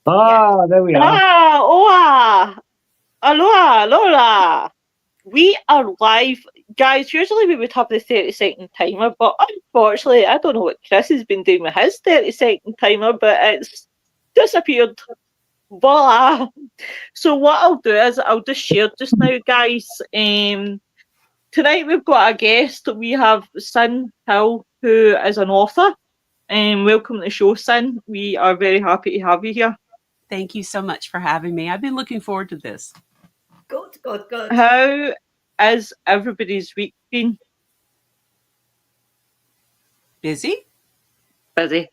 Ah, there we are. Hola! Aloha! Aloha! We are live. Guys, usually we would have the 30-second timer, but unfortunately, I don't know what Chris has been doing with his 30-second timer, but it's disappeared. Voila! So what I'll do is I'll just share just now, guys. Tonight we've got a guest. We have Cyn Hill, who is an author. Welcome to the show, Cyn. We are very happy to have you here. Thank you so much for having me. I've been looking forward to this. Good. How has everybody's week been? Busy? Busy.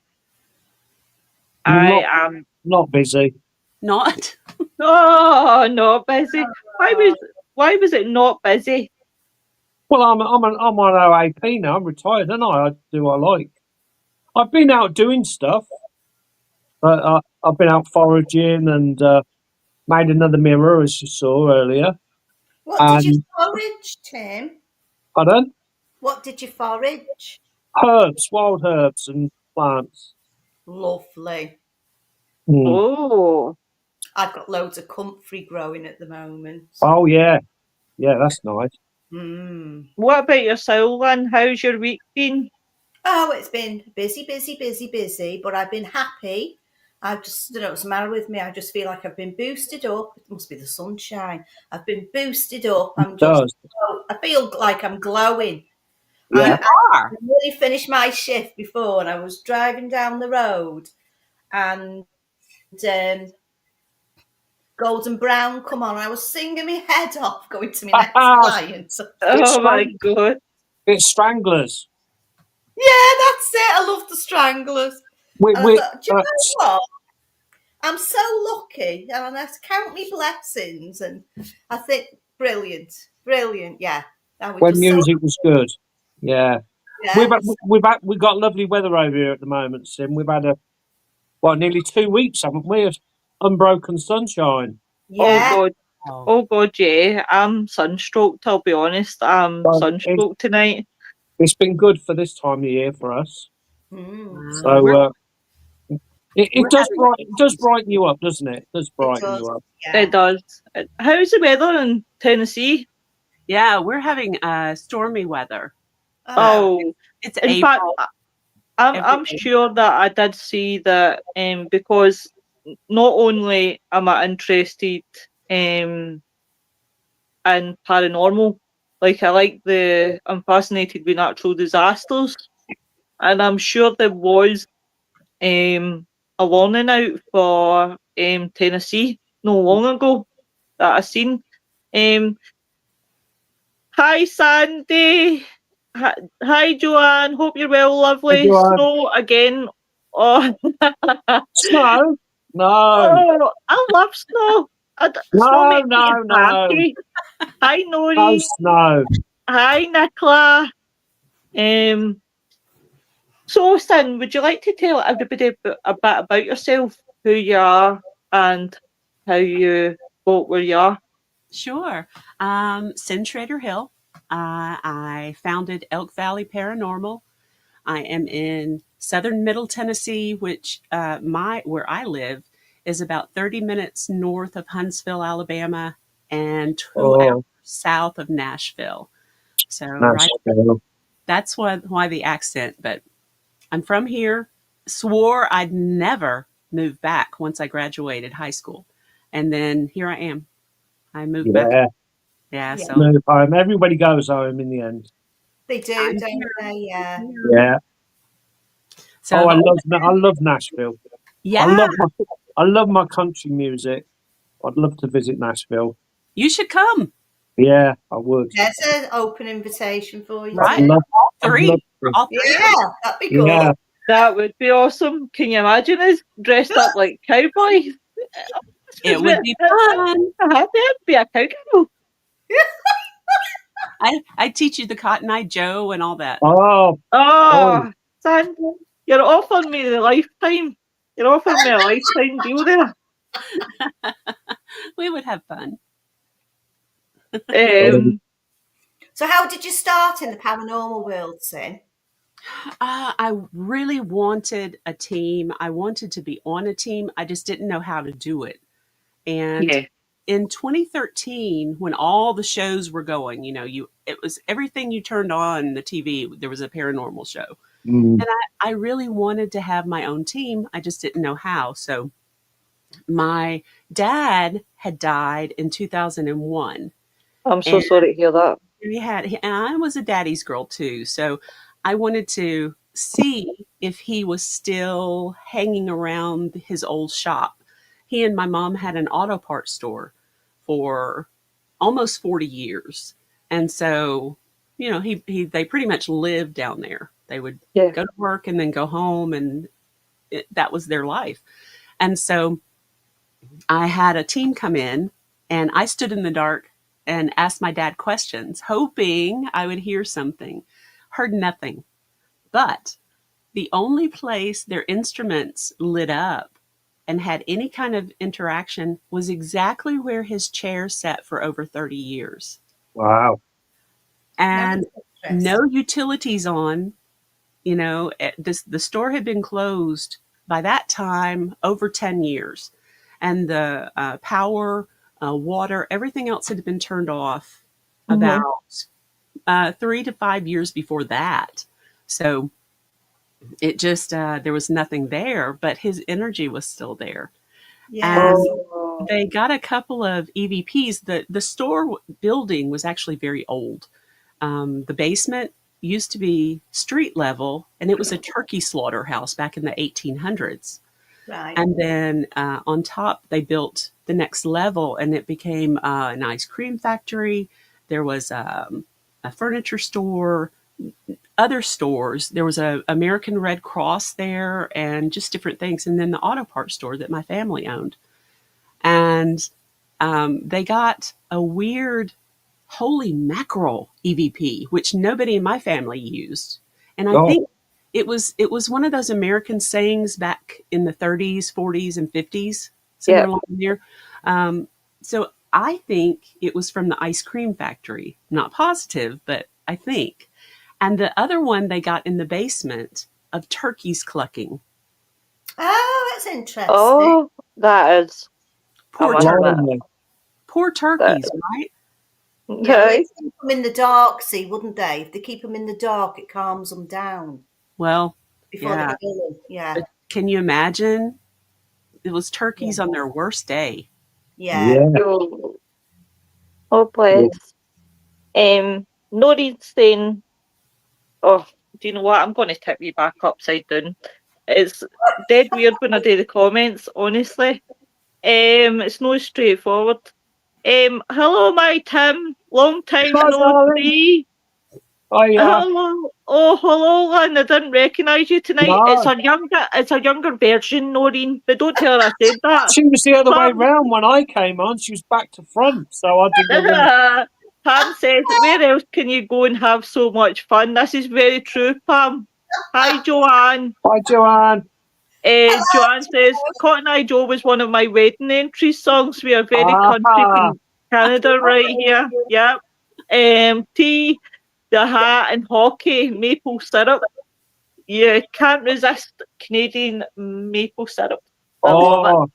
I am not busy. Not? Oh, not busy. Why was it not busy? Well, I'm on OAP now. I'm retired, and I do what I like. I've been out doing stuff. I've been out foraging and made another mirror, as you saw earlier. What did you forage, Tim? Pardon? What did you forage? Herbs, wild herbs and plants. Lovely. Oh. I've got loads of comfrey growing at the moment. Oh, yeah. Yeah, that's nice. What about yourself, Lynn? How's your week been? Oh, it's been busy, but I've been happy. I just don't know what's the matter with me. I just feel like I've been boosted up. It must be the sunshine. I've been boosted up. I feel like I'm glowing. Yeah. I really finished my shift before, and I was driving down the road, and Golden Brown come on. I was singing my head off going to my next client. Oh my God. It's Stranglers. Yeah, that's it. I love the Stranglers. I thought, do you know what? I'm so lucky, and I count me blessings, and I think brilliant. Yeah. When music was good. Yeah. We've got lovely weather over here at the moment, Sim. We've had nearly 2 weeks, haven't we, of unbroken sunshine. Yeah. Oh God, yeah. I'm sunstroked, I'll be honest. I'm sunstroked tonight. It's been good for this time of year for us. So it does brighten you up, doesn't it? It does brighten you up. Yeah. It does. How's the weather in Tennessee? Yeah, we're having stormy weather. Oh, it's in April. fact, I'm sure that I did see that because not only am I interested in paranormal, I'm fascinated with natural disasters, and I'm sure there was a warning out for Tennessee not long ago that I seen. Hi Sandy. Hi Joanne. Hope you're well, lovely. Snow again. Oh. Snow? No. Oh, I love snow. Snow makes me happy. Hi Nori. No snow. Hi Nicola. So, Cyn, would you like to tell everybody a bit about yourself, who you are, and how you got where you are? Sure. Cyn Hill. I founded Elk Valley Paranormal. I am in southern Middle Tennessee, which where I live is about 30 minutes north of Huntsville, Alabama, and 2 hours south of Nashville. So that's why the accent. But I'm from here. Swore I'd never move back once I graduated high school, and then here I am. I moved back. Yeah. So move home. Everybody goes home in the end. They do, don't they? Yeah. Yeah. So I love Nashville. Yeah. I love my country music. I'd love to visit Nashville. You should come. Yeah, I would. There's an open invitation for you. Right. All three. Yeah, that'd be cool. Yeah. That would be awesome. Can you imagine us dressed up like cowboys? It would be fun. I'd be a cowgirl. I teach you the Cotton Eye Joe and all that. Oh, Cyn, you're offering me the lifetime. You're offering me a lifetime deal there. We would have fun. So how did you start in the paranormal world, Cyn? I really wanted a team. I wanted to be on a team. I just didn't know how to do it. And Yeah. in 2013, when all the shows were going, it was everything you turned on the TV, there was a paranormal show. Mm. And I really wanted to have my own team. I just didn't know how. So my dad had died in 2001. I'm so And sorry to hear that. and I was a daddy's girl too. So I wanted to see if he was still hanging around his old shop. He and my mom had an auto parts store for almost 40 years. And so, they pretty much lived down there. They would Yeah. go to work and then go home, and that was their life. And so I had a team come in, and I stood in the dark and asked my dad questions, hoping I would hear something. Heard nothing. But the only place their instruments lit up and had any kind of interaction was exactly where his chair sat for over 30 years. Wow. And That's no utilities on. The store had been closed by that time over 10 years. And the power, water, everything else had been turned off Mm-hmm. about 3 to 5 years before that. So it just, there was nothing there, but his energy was still there. yeah. And Oh. they got a couple of EVPs. The store building was actually very old. The basement used to be street level, and it was a turkey slaughterhouse back in the 1800s. Right. And then on top, they built the next level, and it became an ice cream factory. There was a furniture store, other stores. There was a American Red Cross there, and just different things. And then the auto parts store that my family owned. And they got a weird holy mackerel EVP, which nobody in my family used. And I Oh, think it was one of those American sayings back in the 30s, 40s, and 50s, somewhere Yeah. along there. So I think it was from the ice cream factory. Not positive, but I think. And the other one they got in the basement of turkeys clucking. Oh, that's interesting. Oh, that is. I Poor wonder tur- that. blimey. poor That. turkeys, right? Yeah, well, Right. they'd keep them in the dark, see, wouldn't they? If they keep them in the dark, it calms them down Well, before they yeah. kill them. Yeah, But can you imagine? It was yeah, turkeys on their worst day. yeah. Yeah. Oh, oh, Yeah. bless. Noreen's saying, oh, do you know what? I'm going to tip you back upside down. It's dead weird when I do the comments, honestly. It's no straightforward. Hello, my Tim. Long time Hi, no darling. see. Hiya. Hello. Oh, hello, Lynn. I didn't recognise you tonight. No, It's a younger version, Noreen. But don't tell her I said that. she was the other way Pam, round when I came on. She was back to front, so I didn't know where. Pam says, where else can you go and have so much fun? This is very true, Pam. Hi, Joanne. Hi, Joanne. Joanne says, Cotton Eye Joe was one of my wedding entry songs. We are very country Ah, in Canada right here. Yep. Tea, the hat, and hockey, maple syrup. You can't resist Canadian maple syrup. I love it.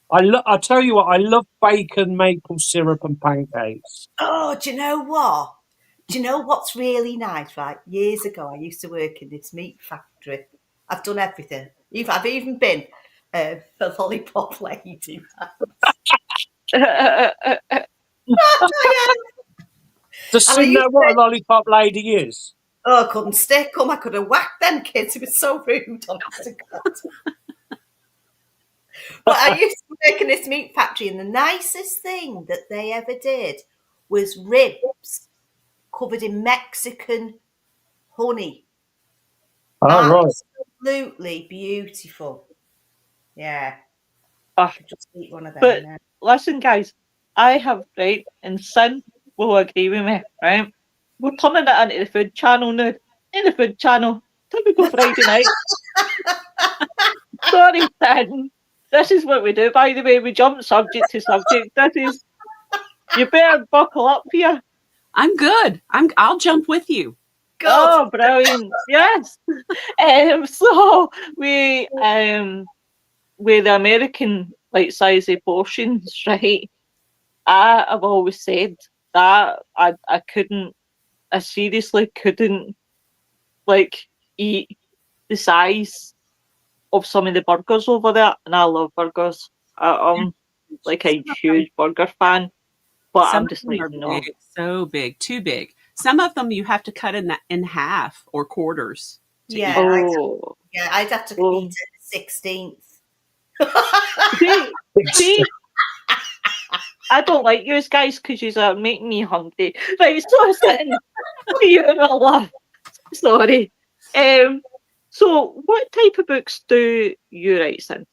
oh, I tell you what, I love bacon, maple syrup, and pancakes. Oh, do you know what? Do you know what's really nice? Right, years ago, I used to work in this meat factory. I've done everything. I've even been a lollipop lady. Yeah. Does And I Cyn used know what a lollipop lady is? Oh, I couldn't stick them. I could have whacked them kids. It was so rude, honest to God. But I used to work in this meat factory, and the nicest thing that they ever did was ribs covered in Mexican honey. Oh, right. Absolutely beautiful. Yeah, Ah, I just eat one of them but now. listen, guys, I have, right, and Sin will agree with me, right? We're turning it into the food channel now. In the food channel, typical Friday night. Sorry, Sin. This is what we do, by the way. We jump subject to subject. You better buckle up here. I'm good. I'll jump with you. God. Oh, brilliant! Yes. So with the American like size portions, right? I have always said that I couldn't, I seriously couldn't like eat the size of some of the burgers over there, and I love burgers. I'm like a Some of them, huge burger fan, but some I'm of just them like are no. big, so big, too big. Some of them you have to cut in half or quarters to Yeah, eat. Oh, I'd have to oh. eat it 16th. See, see, I don't like you guys because you are making me hungry. Right, so sitting you in a laugh. Sorry. So what type of books do you write, Cyn?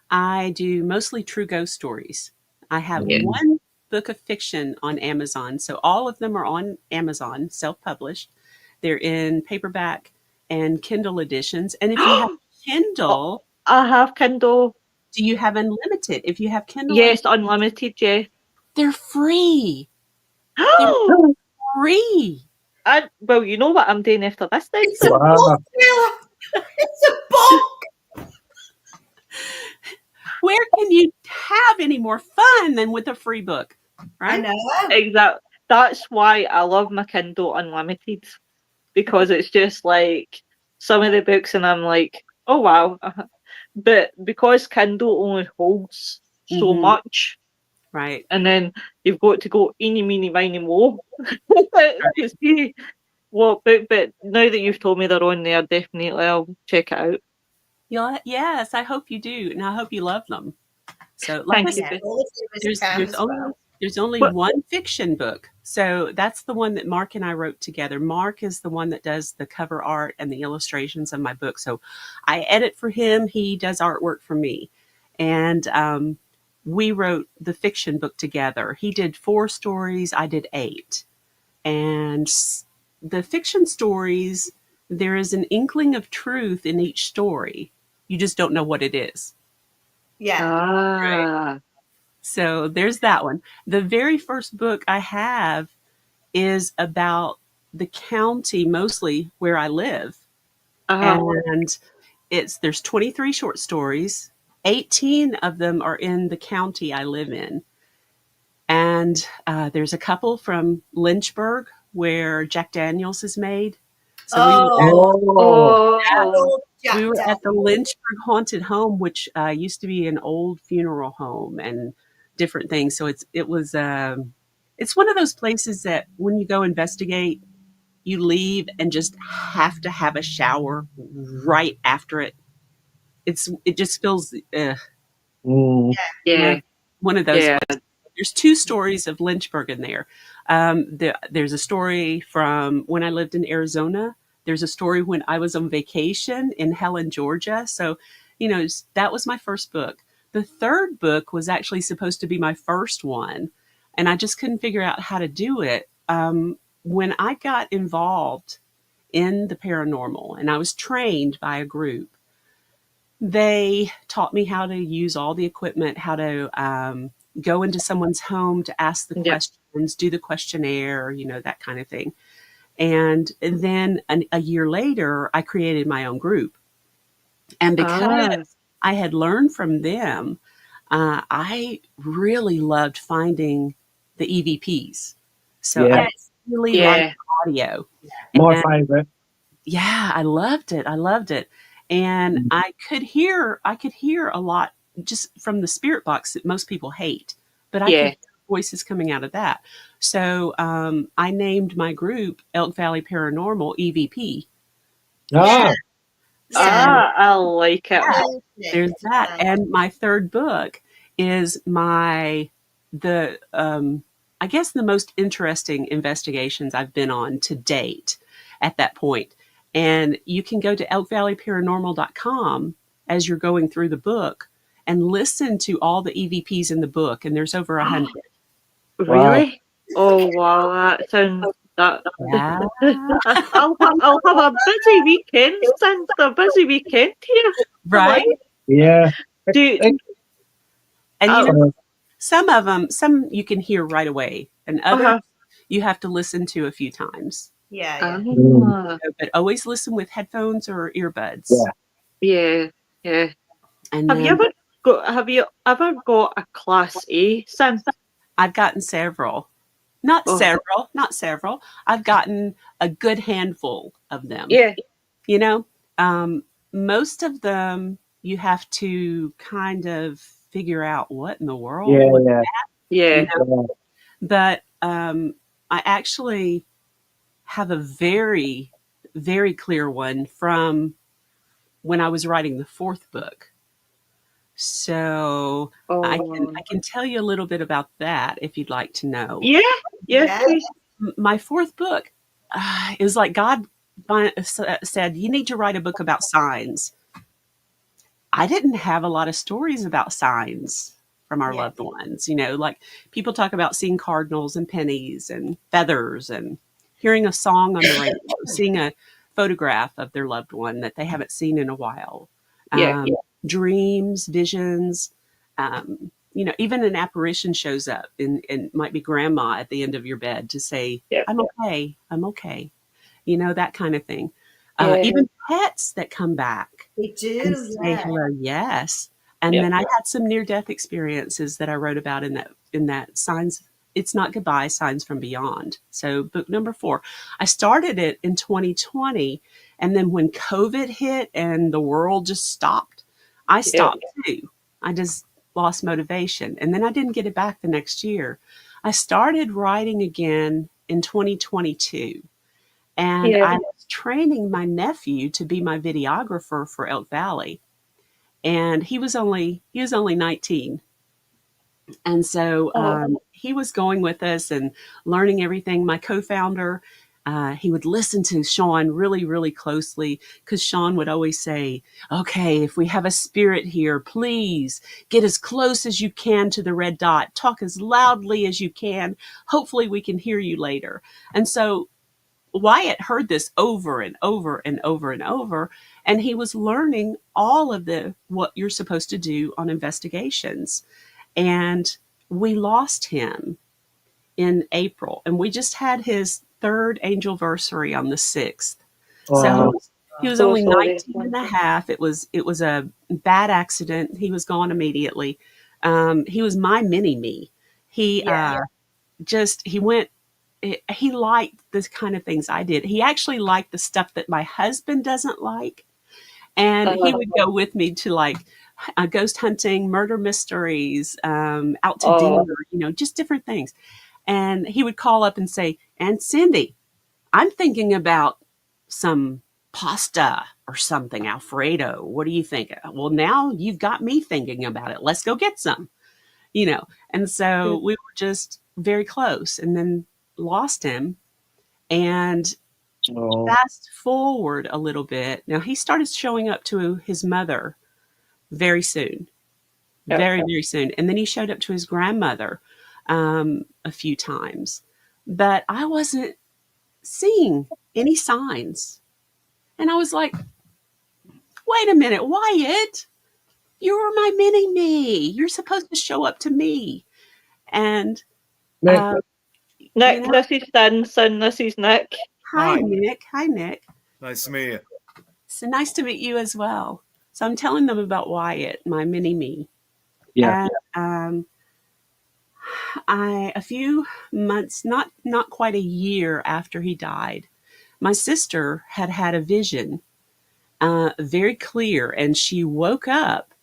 I do mostly true ghost stories. I have Yeah. one book of fiction on Amazon. So all of them are on Amazon, self published. They're in paperback and Kindle editions. And if you have Oh, Kindle, I have Kindle. do you have unlimited? If you have Kindle, Yes, unlimited, yeah. they're free. They're free. Well, you know what I'm doing after this then, It's a Cyn? Wow. book, Bill. It's a book. Where can you have any more fun than with a free book? I Right? know. Exactly. That's why I love my Kindle Unlimited, because it's just like some of the books, and I'm like, oh wow. But because Kindle only holds so Hmm. much, Right. and then you've got to go eeny, meeny, miny, mo to see what book. But now that you've told me they're on there, definitely I'll check it out. Yes, I hope you do. And I hope you love them. So, like I Thank you. said, Yeah, all of it was there's Pam there's as only well. there's only But one fiction book. So that's the one that Mark and I wrote together. Mark is the one that does the cover art and the illustrations of my book. So I edit for him. He does artwork for me, and we wrote the fiction book together. He did 4 stories. I did 8, and the fiction stories, there is an inkling of truth in each story. You just don't know what it is. Yeah. Right. ah, So there's that one. The very first book I have is about the county, mostly where I live. uh-huh. And there's 23 short stories. 18 of them are in the county I live in. And there's a couple from Lynchburg where Jack Daniels is made. So Oh, Oh, I Oh, love Jack we were at the Daniels. Lynchburg Haunted Home, which used to be an old funeral home and different things. So it's one of those places that when you go investigate, you leave and just have to have a shower right after it. It just feels mm, one yeah, one of those yeah. places. There's 2 stories of Lynchburg in there. There's a story from when I lived in Arizona. There's a story when I was on vacation in Helen, Georgia. So, that was my first book. The third book was actually supposed to be my first one, and I just couldn't figure out how to do it. When I got involved in the paranormal and I was trained by a group, they taught me how to use all the equipment, how to go into someone's home to ask the Yep. questions, do the questionnaire, that kind of thing. And then a year later, I created my own group. And because Ah, I had learned from them, I really loved finding the EVPs. So I yeah, Yes. really liked yeah. audio. my And favourite. yeah, I loved it. I loved it. And I could hear a lot just from the spirit box that most people hate, but I could Yeah. hear voices coming out of that. So I named my group Elk Valley Paranormal EVP. Yeah. Ah, So Yeah. I like it. there's Perfect. that. And my third book is the I guess the most interesting investigations I've been on to date at that point. And you can go to elkvalleyparanormal.com as you're going through the book and listen to all the EVPs in the book, and there's over 100. wow. Really? Oh wow, that sounds that. Yeah. I'll have a busy weekend. Since a busy weekend here. I'm Right? like, Yeah. do It- And uh, some you can hear right away, and others uh you have to listen to a few times. Yeah. Ah, But always listen with headphones or earbuds. Yeah. yeah. And Have you then ever got a class A, Cyn? I've gotten several. Not Oh. several, not several. I've gotten a good handful of them. Yeah, You know, most of them you have to kind of figure out what in the world Yeah, was, yeah. yeah, you know. But I actually have a very, very clear one from when I was writing the fourth book. So oh, I can tell you a little bit about that if you'd like to know. yeah, yeah, Yeah. please. My fourth book, it was like God said, "You need to write a book about signs." I didn't have a lot of stories about signs from our Yeah. loved ones. You know, like people talk about seeing cardinals and pennies and feathers and hearing a song on the radio, seeing a photograph of their loved one that they haven't seen in a while. Yeah. Dreams, visions, you know, even an apparition shows up and might be grandma at the end of your bed to say, Yeah. I'm okay, I'm okay. You know, that kind of thing. Yeah. Even pets that come back They and do. say Yeah. hello, yes. And Yeah. then I had some near death experiences that I wrote about in that signs. It's not goodbye, signs from beyond. So book number 4. I started it in 2020, and then when COVID hit and the world just stopped, I Yeah. stopped too. I just lost motivation, and then I didn't get it back the next year. I started writing again in 2022, and Yeah. I was training my nephew to be my videographer for Elk Valley, and he was only 19, and so Oh, he was going with us and learning everything. My co-founder, he would listen to Sean really, really closely because Sean would always say, "Okay, if we have a spirit here, please get as close as you can to the red dot. Talk as loudly as you can. Hopefully, we can hear you later." And so Wyatt heard this over and over and over and over, and he was learning all of the what you're supposed to do on investigations. And we lost him in April, and we just had his third angelversary on the 6th. So Oh, he was so only sorry. 19 and a half. It was a bad accident. He was gone immediately. He was my mini me. He Yeah. just he went he liked the kind of things I did. He actually liked the stuff that my husband doesn't like. And he would go with me to like ghost hunting, murder mysteries, out to Oh, dinner, you know, just different things. And he would call up and say, "Aunt Cindy, I'm thinking about some pasta or something, Alfredo. What do you think?" "Well, now you've got me thinking about it. Let's go get some," you know. And so we were just very close, and then lost him. And oh, fast forward a little bit. Now he started showing up to his mother very soon, yeah. very, very soon. And then he showed up to his grandmother a few times. But I wasn't seeing any signs. And I was like, wait a minute, Wyatt, you're my mini me. You're supposed to show up to me. And, Nick, uh, you Nick, know, this is Cyn, this is Nick. hi, Hi, Nick. Hi, Nick. nice to meet you. So nice to meet you as well. So I'm telling them about Wyatt, my mini me. yeah, And a few months, not quite a year after he died, my sister had had a vision, very clear, and she woke up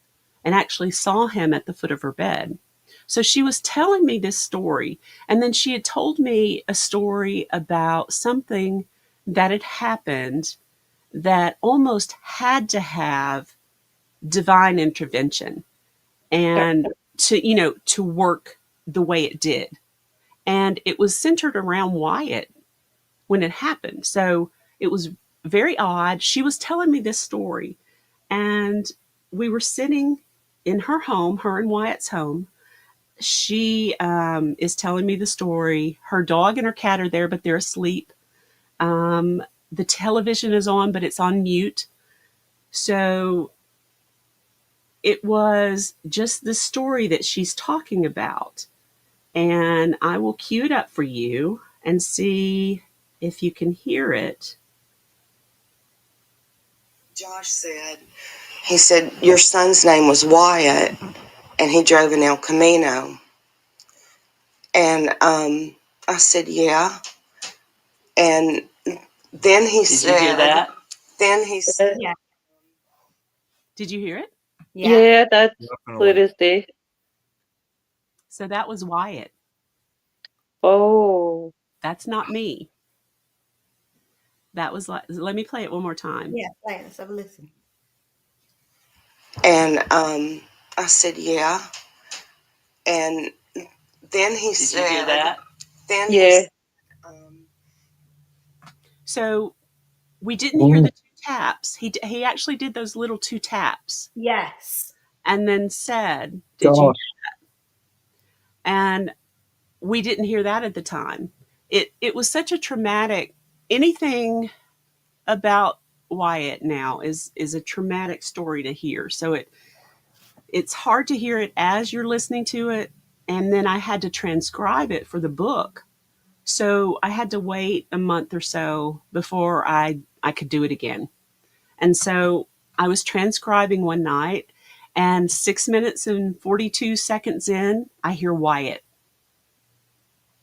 and actually saw him at the foot of her bed. So she was telling me this story, and then she had told me a story about something that had happened that almost had to have divine intervention Yeah. and to, you know, to work the way it did. And it was centered around Wyatt when it happened. So it was very odd. She was telling me this story, and we were sitting in her home, her and Wyatt's home. She is telling me the story. Her dog and her cat are there, but they're asleep. The television is on, but it's on mute. So it was just the story that she's talking about. And I will cue it up for you and see if you can hear it. Josh said, he said, your son's name was Wyatt, and he drove an El Camino. And I said, yeah. And then he said, Did you hear that? Then he said, Yeah. Did you hear it? Yeah, that's clear as day. So that was Wyatt. Oh. That's not me. That was like, let me play it one more time. Yeah, play it. Let's have a listen. And I said, yeah. And then he said, Did you hear that? Then Yeah. he said, So we didn't hear the 2 taps. He actually did those little 2 taps Yes. and then said, did you hear Gosh. that? And we didn't hear that at the time. It was such a traumatic, anything about Wyatt now is a traumatic story to hear. So it's hard to hear it as you're listening to it. And then I had to transcribe it for the book. So I had to wait a month or so before I could do it again. And so I was transcribing one night, and 6 minutes and 42 seconds in, I hear Wyatt.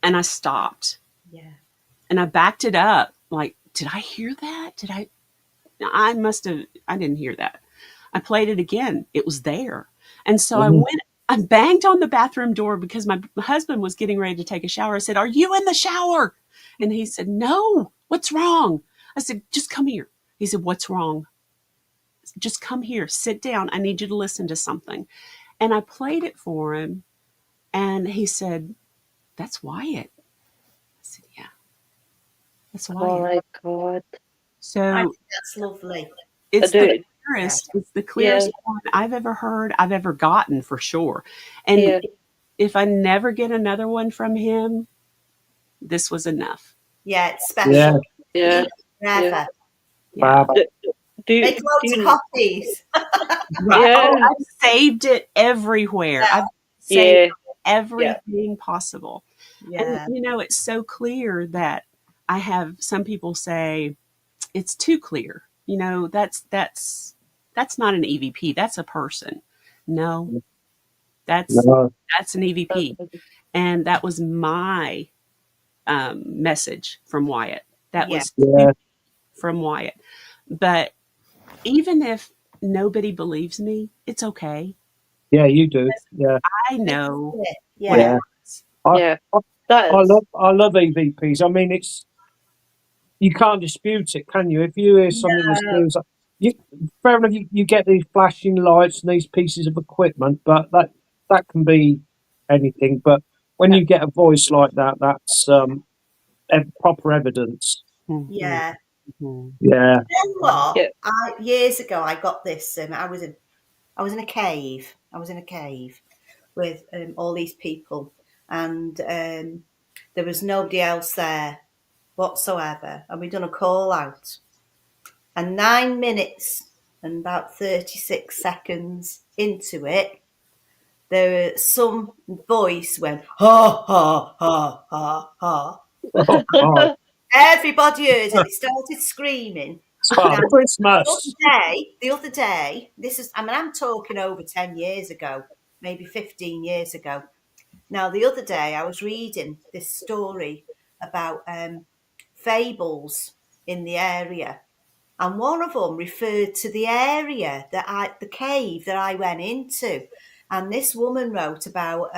And I stopped. Yeah. And I backed it up. Like, did I hear that? I didn't hear that. I played it again. It was there. And so I banged on the bathroom door because my husband was getting ready to take a shower. I said, are you in the shower? And he said, no, what's wrong? I said, just come here. He said, what's wrong? Just come here, sit down. I need you to listen to something. And I played it for him. And he said, that's Wyatt. I said, yeah, that's Wyatt. Oh my God. So I think that's lovely. it's do. the clearest, it's the clearest one I've ever heard, I've ever gotten, for sure. And if I never get another one from him, this was enough. Yeah, it's special. Yeah. Forever. Yeah. Make loads of copies. Oh, I've saved it everywhere. I've saved everything possible. Yeah. And it's so clear that I have some people say it's too clear. That's not an EVP. That's a person. No, that's an EVP. And that was my message from Wyatt. That was from Wyatt. But even if nobody believes me, it's okay. Yeah, you do. Yeah, I know. Yeah. I love EVPs. I mean, you can't dispute it, can you? If you hear something that seems fair enough, you get these flashing lights and these pieces of equipment, but that can be anything. But when you get a voice like that, that's proper evidence. Yeah. Mm-hmm. Yeah. You know what? Years ago, I got this. I was in a cave. I was in a cave with all these people, and there was nobody else there whatsoever. And we'd done a call out, and 9 minutes and about 36 seconds into it, some voice went ha ha ha ha ha. Oh, God. Everybody heard it. They started screaming. It's Father Christmas. The other day, I'm talking over 10 years ago, maybe 15 years ago. Now, the other day, I was reading this story about fables in the area. And one of them referred to the area the cave that I went into. And this woman wrote about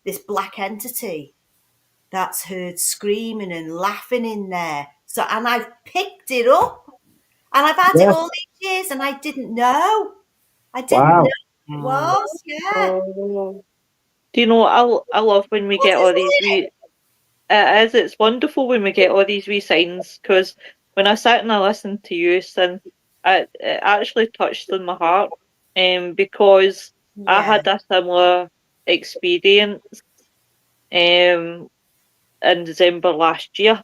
this black entity that's heard screaming and laughing in there. So, and I've picked it up, and I've had it all these years, and I didn't know. I didn't know it was. Yeah. Oh. Do you know I love when we get all these wee. It's wonderful when we get all these wee signs, because when I sat and I listened to you, Cyn, it actually touched in my heart, because I had a similar experience in December last year,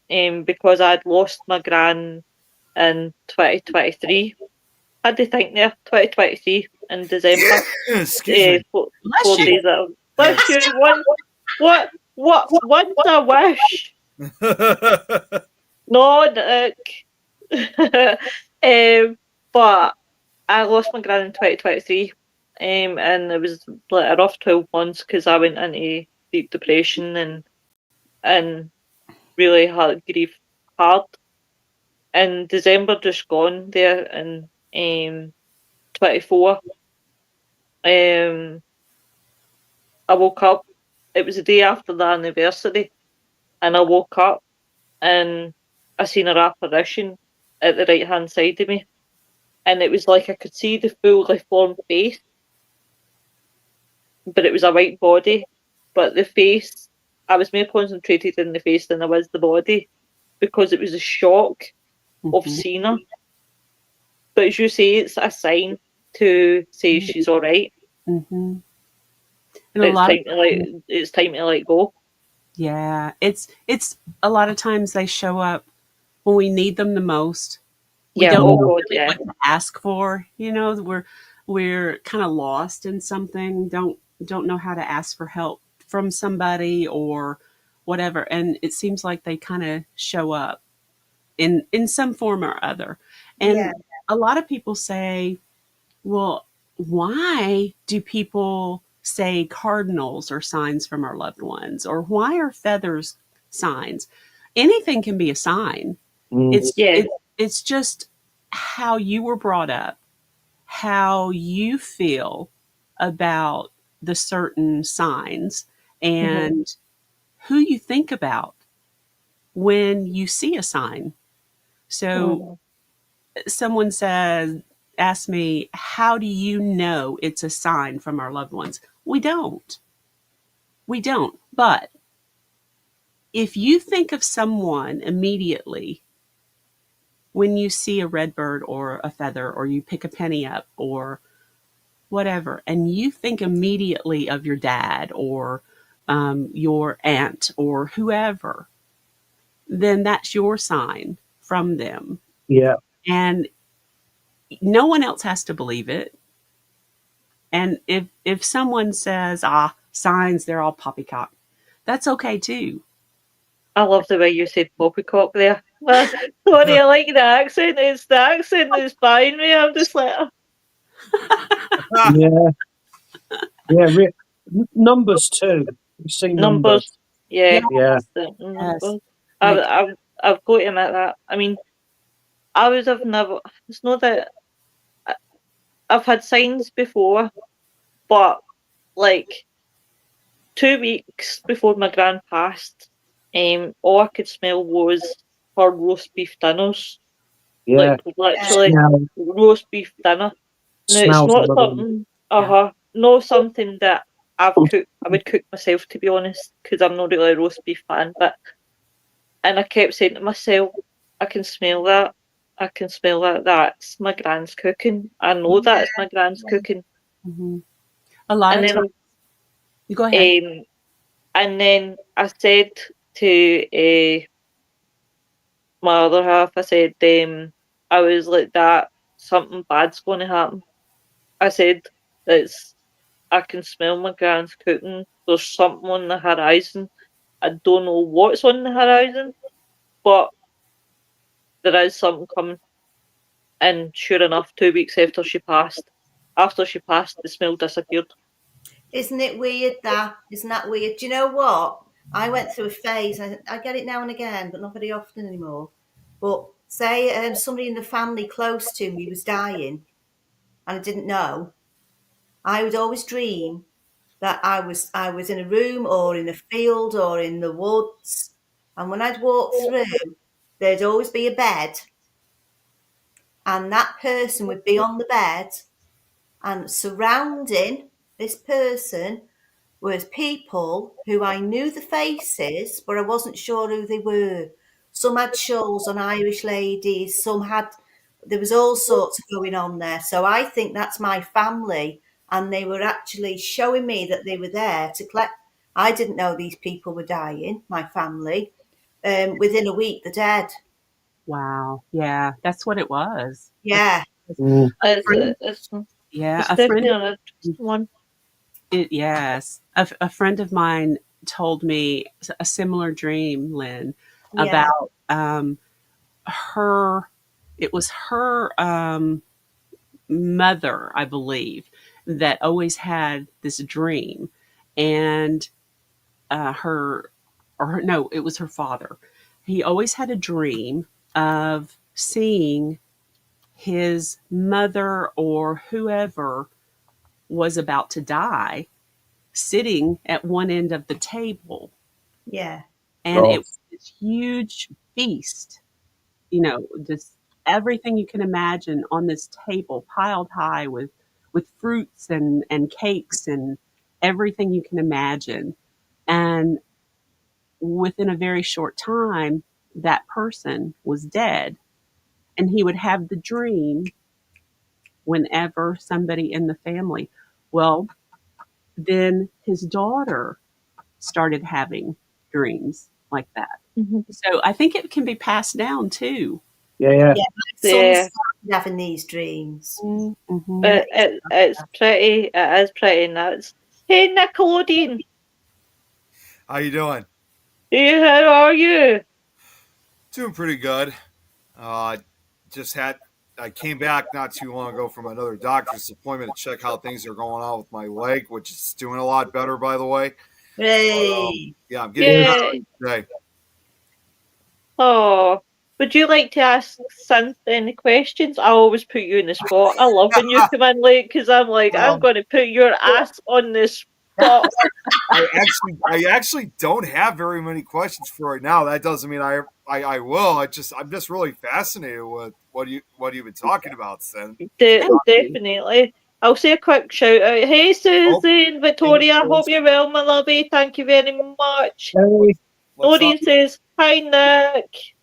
because I'd lost my gran in 2023. Had to think there, 2023 in December. Excuse me. 4 days out. Bless you. Once a wish. No, Nick. But I lost my gran in 2023, and it was like a rough 12 months because I went into deep depression and really had grief hard. And December just gone there in 24. I woke up. It was the day after the anniversary, and I woke up and I seen a apparition at the right hand side of me, and it was like I could see the fully formed face, but it was a white body. But the face, I was more concentrated in the face than I was the body, because it was a shock of Mhm. seeing her. But as you say, it's a sign to say she's all right. Mhm. And a lot of It's time to let go. yeah, it's a lot of times they show up when we need them the most. We Yeah. don't Oh know God. really Yeah. what to ask for. You know, we're kind of lost in something. Don't know how to ask for help from somebody or whatever. And it seems like they kind of show up in some form or other. Yeah. And a lot of people say, well, why do people say cardinals are signs from our loved ones? Or why are feathers signs? Anything can be a sign. It's Yeah. it's just how you were brought up, how you feel about the certain signs, and who you think about when you see a sign. So Mhm. someone says, ask me, how do you know it's a sign from our loved ones? We don't. We don't. But if you think of someone immediately when you see a red bird or a feather, or you pick a penny up or whatever, and you think immediately of your dad or your aunt or whoever, then that's your sign from them. Yeah. And no one else has to believe it. And if someone says, signs, they're all poppycock, that's okay too. I love the way you said poppycock there. Sorry, I like the accent. It's the accent that's buying me. I'm just like, Yeah. Yeah. Numbers too. You've seen numbers. numbers. Yeah, Yeah. Yes, the yes. numbers. Like, I've got to admit that. I mean, I would have never. It's not that I've had signs before, but like 2 weeks before my gran passed, all I could smell was her roast beef dinners. Yeah. Like literally Smell. roast beef dinner. No, it's Smells not one of them. something. yeah. Not something that I've cooked. I would cook myself, to be honest, because I'm not really a roast beef fan. But and I kept saying to myself, I can smell that. I can smell that. That's my gran's cooking. I know that's my gran's cooking. Hmm. A lot And of then times, you go ahead. and then I said to my other half, I said, I was like that. Something bad's going to happen. I said, it's I can smell my gran's cooking. There's something on the horizon. I don't know what's on the horizon, but there is something coming. And sure enough, 2 weeks after she passed, the smell disappeared. Isn't it weird that? Isn't that weird? Do you know what? I went through a phase, and I get it now and again, but not very often anymore. But say somebody in the family close to me was dying and I didn't know, I would always dream that I was in a room or in a field or in the woods, and when I'd walk through, there'd always be a bed, and that person would be on the bed, and surrounding this person was people who I knew the faces, but I wasn't sure who they were. Some had shawls on Irish ladies, there was all sorts going on there. So I think that's my family. And they were actually showing me that they were there to collect. I didn't know these people were dying, my family. Within a week, they're dead. Wow. Yeah, that's what it was. That's Yeah. Mm. a friend. It's Yeah, it's a definitely friend. an interesting one. Yes, a friend of mine told me a similar dream, Lynn. Yeah. about her. It was her mother, I believe, that always had this dream, and her, no, it was her father. He always had a dream of seeing his mother or whoever was about to die sitting at one end of the table. Yeah. And God. it was this huge feast, just everything you can imagine on this table piled high with fruits and cakes and everything you can imagine. And within a very short time, that person was dead. And he would have the dream whenever somebody in the family. Well, then his daughter started having dreams like that. Mhm. So I think it can be passed down too. Yeah. Yeah. Yeah. Son's started having these dreams. Mm-hmm. It is pretty nuts. Hey, Nickelodeon, How you doing? how are you? Doing pretty good. Uh, just had I came back not too long ago from another doctor's appointment to check how things are going on with my leg, which is doing a lot better, by the way. Hey. Yeah, I'm getting Yeah. better today. Oh, would you like to ask Cyn any questions? I always put you in the spot. I love when you come in late because I'm like, I'm going to put your ass on the spot. I actually don't have very many questions for right now. That doesn't mean I will. I'm just really fascinated with what you've been talking about, Cyn. Definitely. I'll say a quick shout out. Hey, Susan, Victoria, hope you're well, my lovey. Thank you very much. Hey. Noreen says, hi, Nick.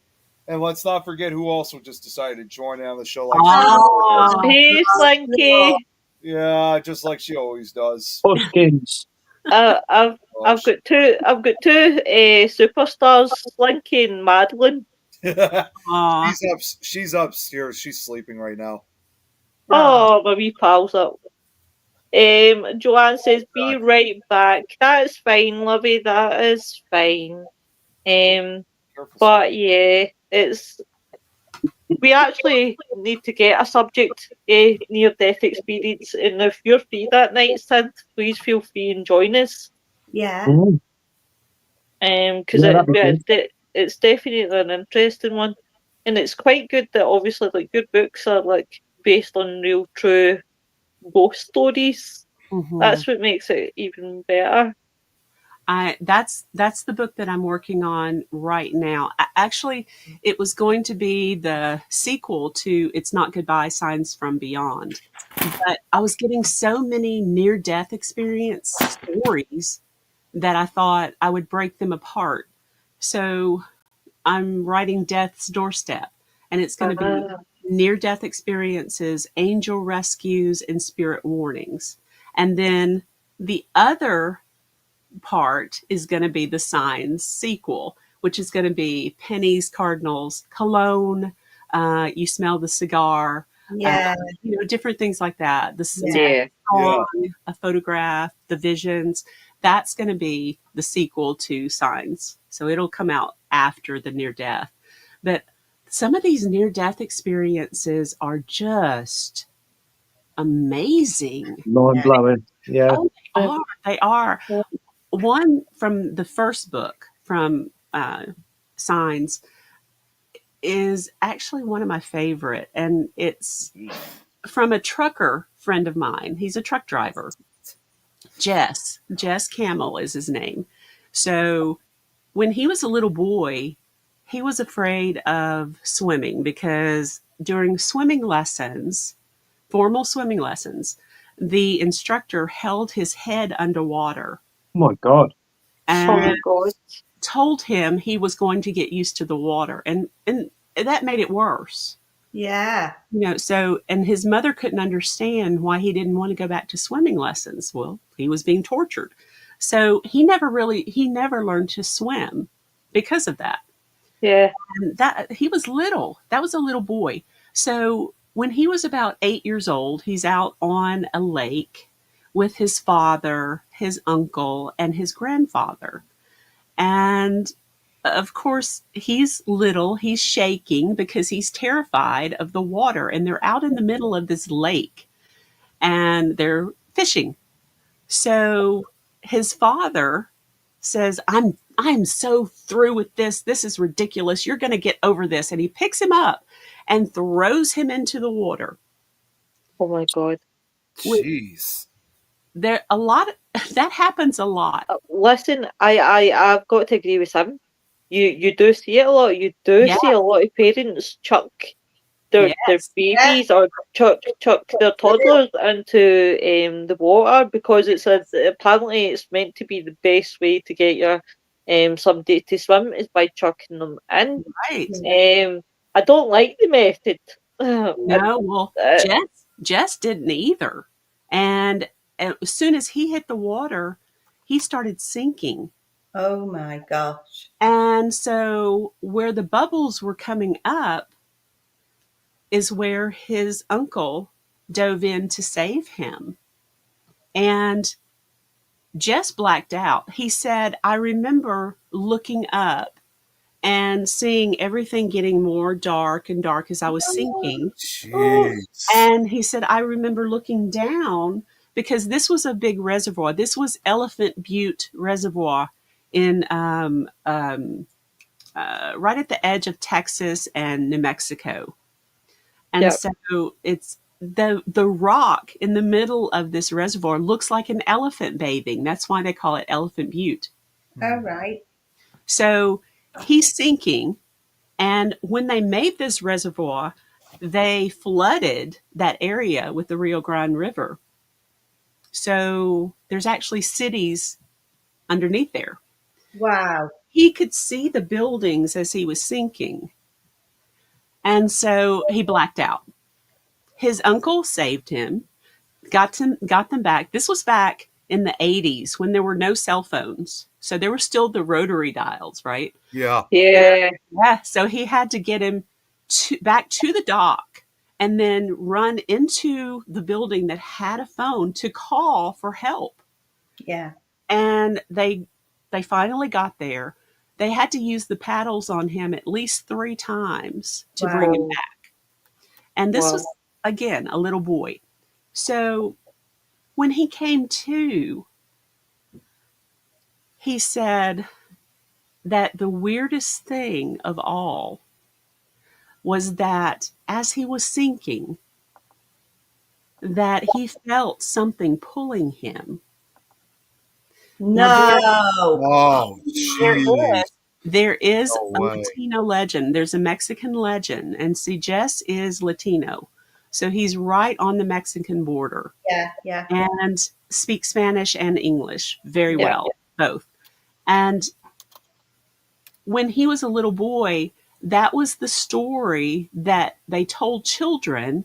And let's not forget who also just decided to join in on the show. Like Hey, Slinky. yeah, just like she always does. Puskins. I've got two superstars, Slinky and Madeline. She's upstairs. She's sleeping right now. Oh, my wee pal's up. Joanne says, be right back. That is fine, lovey. That is fine. But yeah, we actually need to get a subject near-death experience, and if you're free that night, Cyn, please feel free and join us. Yeah. Because it's definitely an interesting one, and it's quite good that obviously like your books are like based on real true ghost stories. Mm-hmm. That's what makes it even better. That's the book that I'm working on right now. Actually, it was going to be the sequel to It's Not Goodbye, Signs from Beyond. But I was getting so many near-death experience stories that I thought I would break them apart. So I'm writing Death's Doorstep, and it's going to be near-death experiences, angel rescues, and spirit warnings. And then the other part is going to be the Signs sequel, which is going to be pennies, cardinals, cologne, you smell the cigar, Yeah. different things like that. The Yeah. song, a photograph, the visions. That's going to be the sequel to Signs. So it'll come out after the near death. But some of these near death experiences are just amazing. Mind blowing. Yeah. Oh, they are. One from the first book from Signs is actually one of my favorite, and it's from a trucker friend of mine. He's a truck driver. Jess Camel is his name. So when he was a little boy, he was afraid of swimming because during swimming lessons, formal swimming lessons, the instructor held his head underwater Oh my God. and God. told him he was going to get used to the water, and that made it worse. Yeah. So, and his mother couldn't understand why he didn't want to go back to swimming lessons. Well, he was being tortured. So he never learned to swim because of that. Yeah. And that he was little. That was a little boy. So when he was about 8 years old, he's out on a lake with his father, his uncle, and his grandfather. And of course, he's little, he's shaking because he's terrified of the water, and they're out in the middle of this lake and they're fishing. So his father says, I'm so through with this. This is ridiculous. You're going to get over this. And he picks him up and throws him into the water. Oh my God. Jeez. There a lot that happens a lot. Listen, I've got to agree with him. You do see it a lot. You do Yeah. see a lot of parents chuck their Yes. babies or chuck their toddlers into the water because apparently it's meant to be the best way to get your somebody to swim is by chucking them in. Right. I don't like the method. No, well, Jess didn't either. And as soon as he hit the water, he started sinking. Oh my gosh. And so where the bubbles were coming up is where his uncle dove in to save him. And Jess blacked out. He said, I remember looking up and seeing everything getting more dark and dark as I was sinking. Jeez. And he said, I remember looking down because this was a big reservoir. This was Elephant Butte Reservoir in right at the edge of Texas and New Mexico. And Yep. so it's the rock in the middle of this reservoir looks like an elephant bathing. That's why they call it Elephant Butte. All right. So he's sinking. And when they made this reservoir, they flooded that area with the Rio Grande River. So there's actually cities underneath there. Wow. He could see the buildings as he was sinking. And so he blacked out. His uncle saved him, got them back. This was back in the 80s when there were no cell phones. So there were still the rotary dials, right? Yeah. Yeah. Yeah. So he had to get him back to the dock and then run into the building that had a phone to call for help. Yeah. And they finally got there. They had to use the paddles on him at least 3 times to bring him back. And this was, again, a little boy. So when he came to, he said that the weirdest thing of all was that as he was sinking, that he felt something pulling him. No. Oh, jeez. There is No a way. Latino legend. There's a Mexican legend. And see, Jess is Latino. So he's right on the Mexican border Yeah. Yeah. and speaks Spanish and English very Yeah. well, both. And when he was a little boy, that was the story that they told children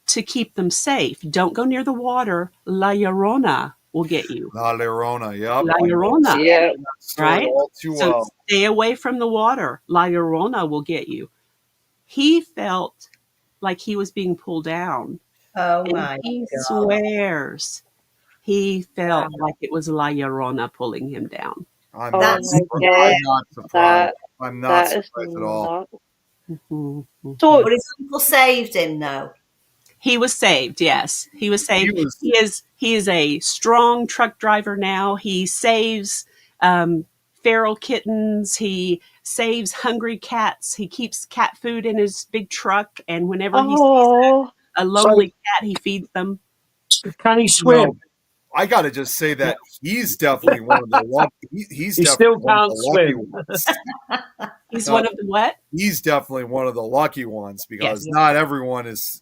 to keep them safe. Don't go near the water. La Llorona will get you. La Llorona, yep. La Llorona. Yeah. Right? All too So well. stay away from the water. La Llorona will get you. He felt like he was being pulled down. Oh And my he God. swears he felt Wow. like it was La Llorona pulling him down. I'm Oh not, my I'm God. not surprised. I'm not That is surprised at all. not. Mhm. So But his uncle saved him, though. He was saved. Yes, he was saved. He was- He is a strong truck driver now. He saves feral kittens. He saves hungry cats. He keeps cat food in his big truck, and whenever he sees a lonely cat, he feeds them. Can he swim? I got to just say that he's definitely one of the lucky. He's He definitely still one of can't the lucky swim. ones. He's No. one of the what? He's definitely one of the lucky ones because Yes. not everyone is,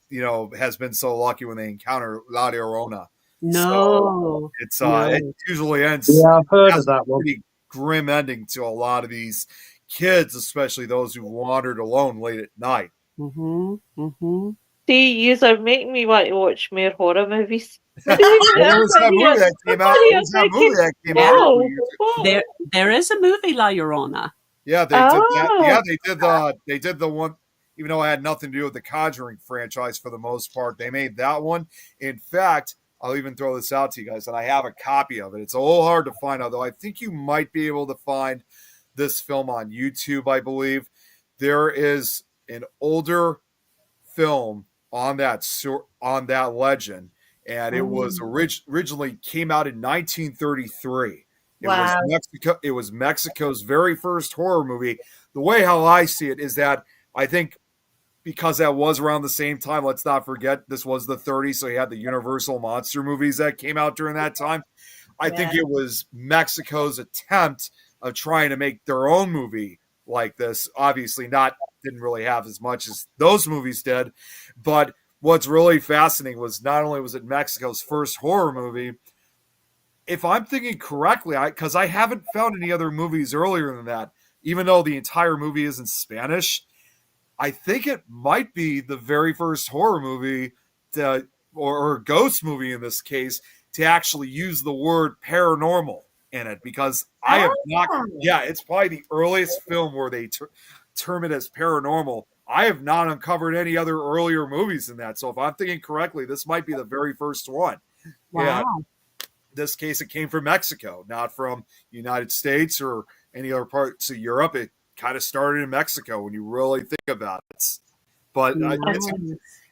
has been so lucky when they encounter La Llorona. No, It's no. it usually ends. Yeah, I've heard has of that a one. pretty grim ending to a lot of these kids, especially those who wandered alone late at night. Mm-hmm. Mm-hmm. see, you are making me want to watch more horror movies. There was that movie that came out. There was that movie that came out. Oh, a few years ago. There is a movie La Llorona. Yeah, they did that. Oh. Yeah, they did the one. Even though it had nothing to do with the Conjuring franchise for the most part, they made that one. In fact, I'll even throw this out to you guys, and I have a copy of it. It's a little hard to find, although I think you might be able to find this film on YouTube, I believe. There is an older film on that legend, and it was originally came out in 1933. Wow. It was Mexico's very first horror movie. The way how I see it is that I think because that was around the same time, let's not forget this was the 30s, so you had the Universal monster movies that came out during that time. I think it was Mexico's attempt of trying to make their own movie like this. Obviously, didn't really have as much as those movies did, but what's really fascinating was not only was it Mexico's first horror movie, if I'm thinking correctly, because I haven't found any other movies earlier than that, even though the entire movie is in Spanish, I think it might be the very first horror movie or ghost movie in this case to actually use the word paranormal in it, because I have not. Yeah, it's probably the earliest film where they term it as paranormal. I have not uncovered any other earlier movies than that. So if I'm thinking correctly, this might be the very first one. Wow. Yeah. In this case, it came from Mexico, not from the United States or any other parts of Europe. It kind of started in Mexico when you really think about it. But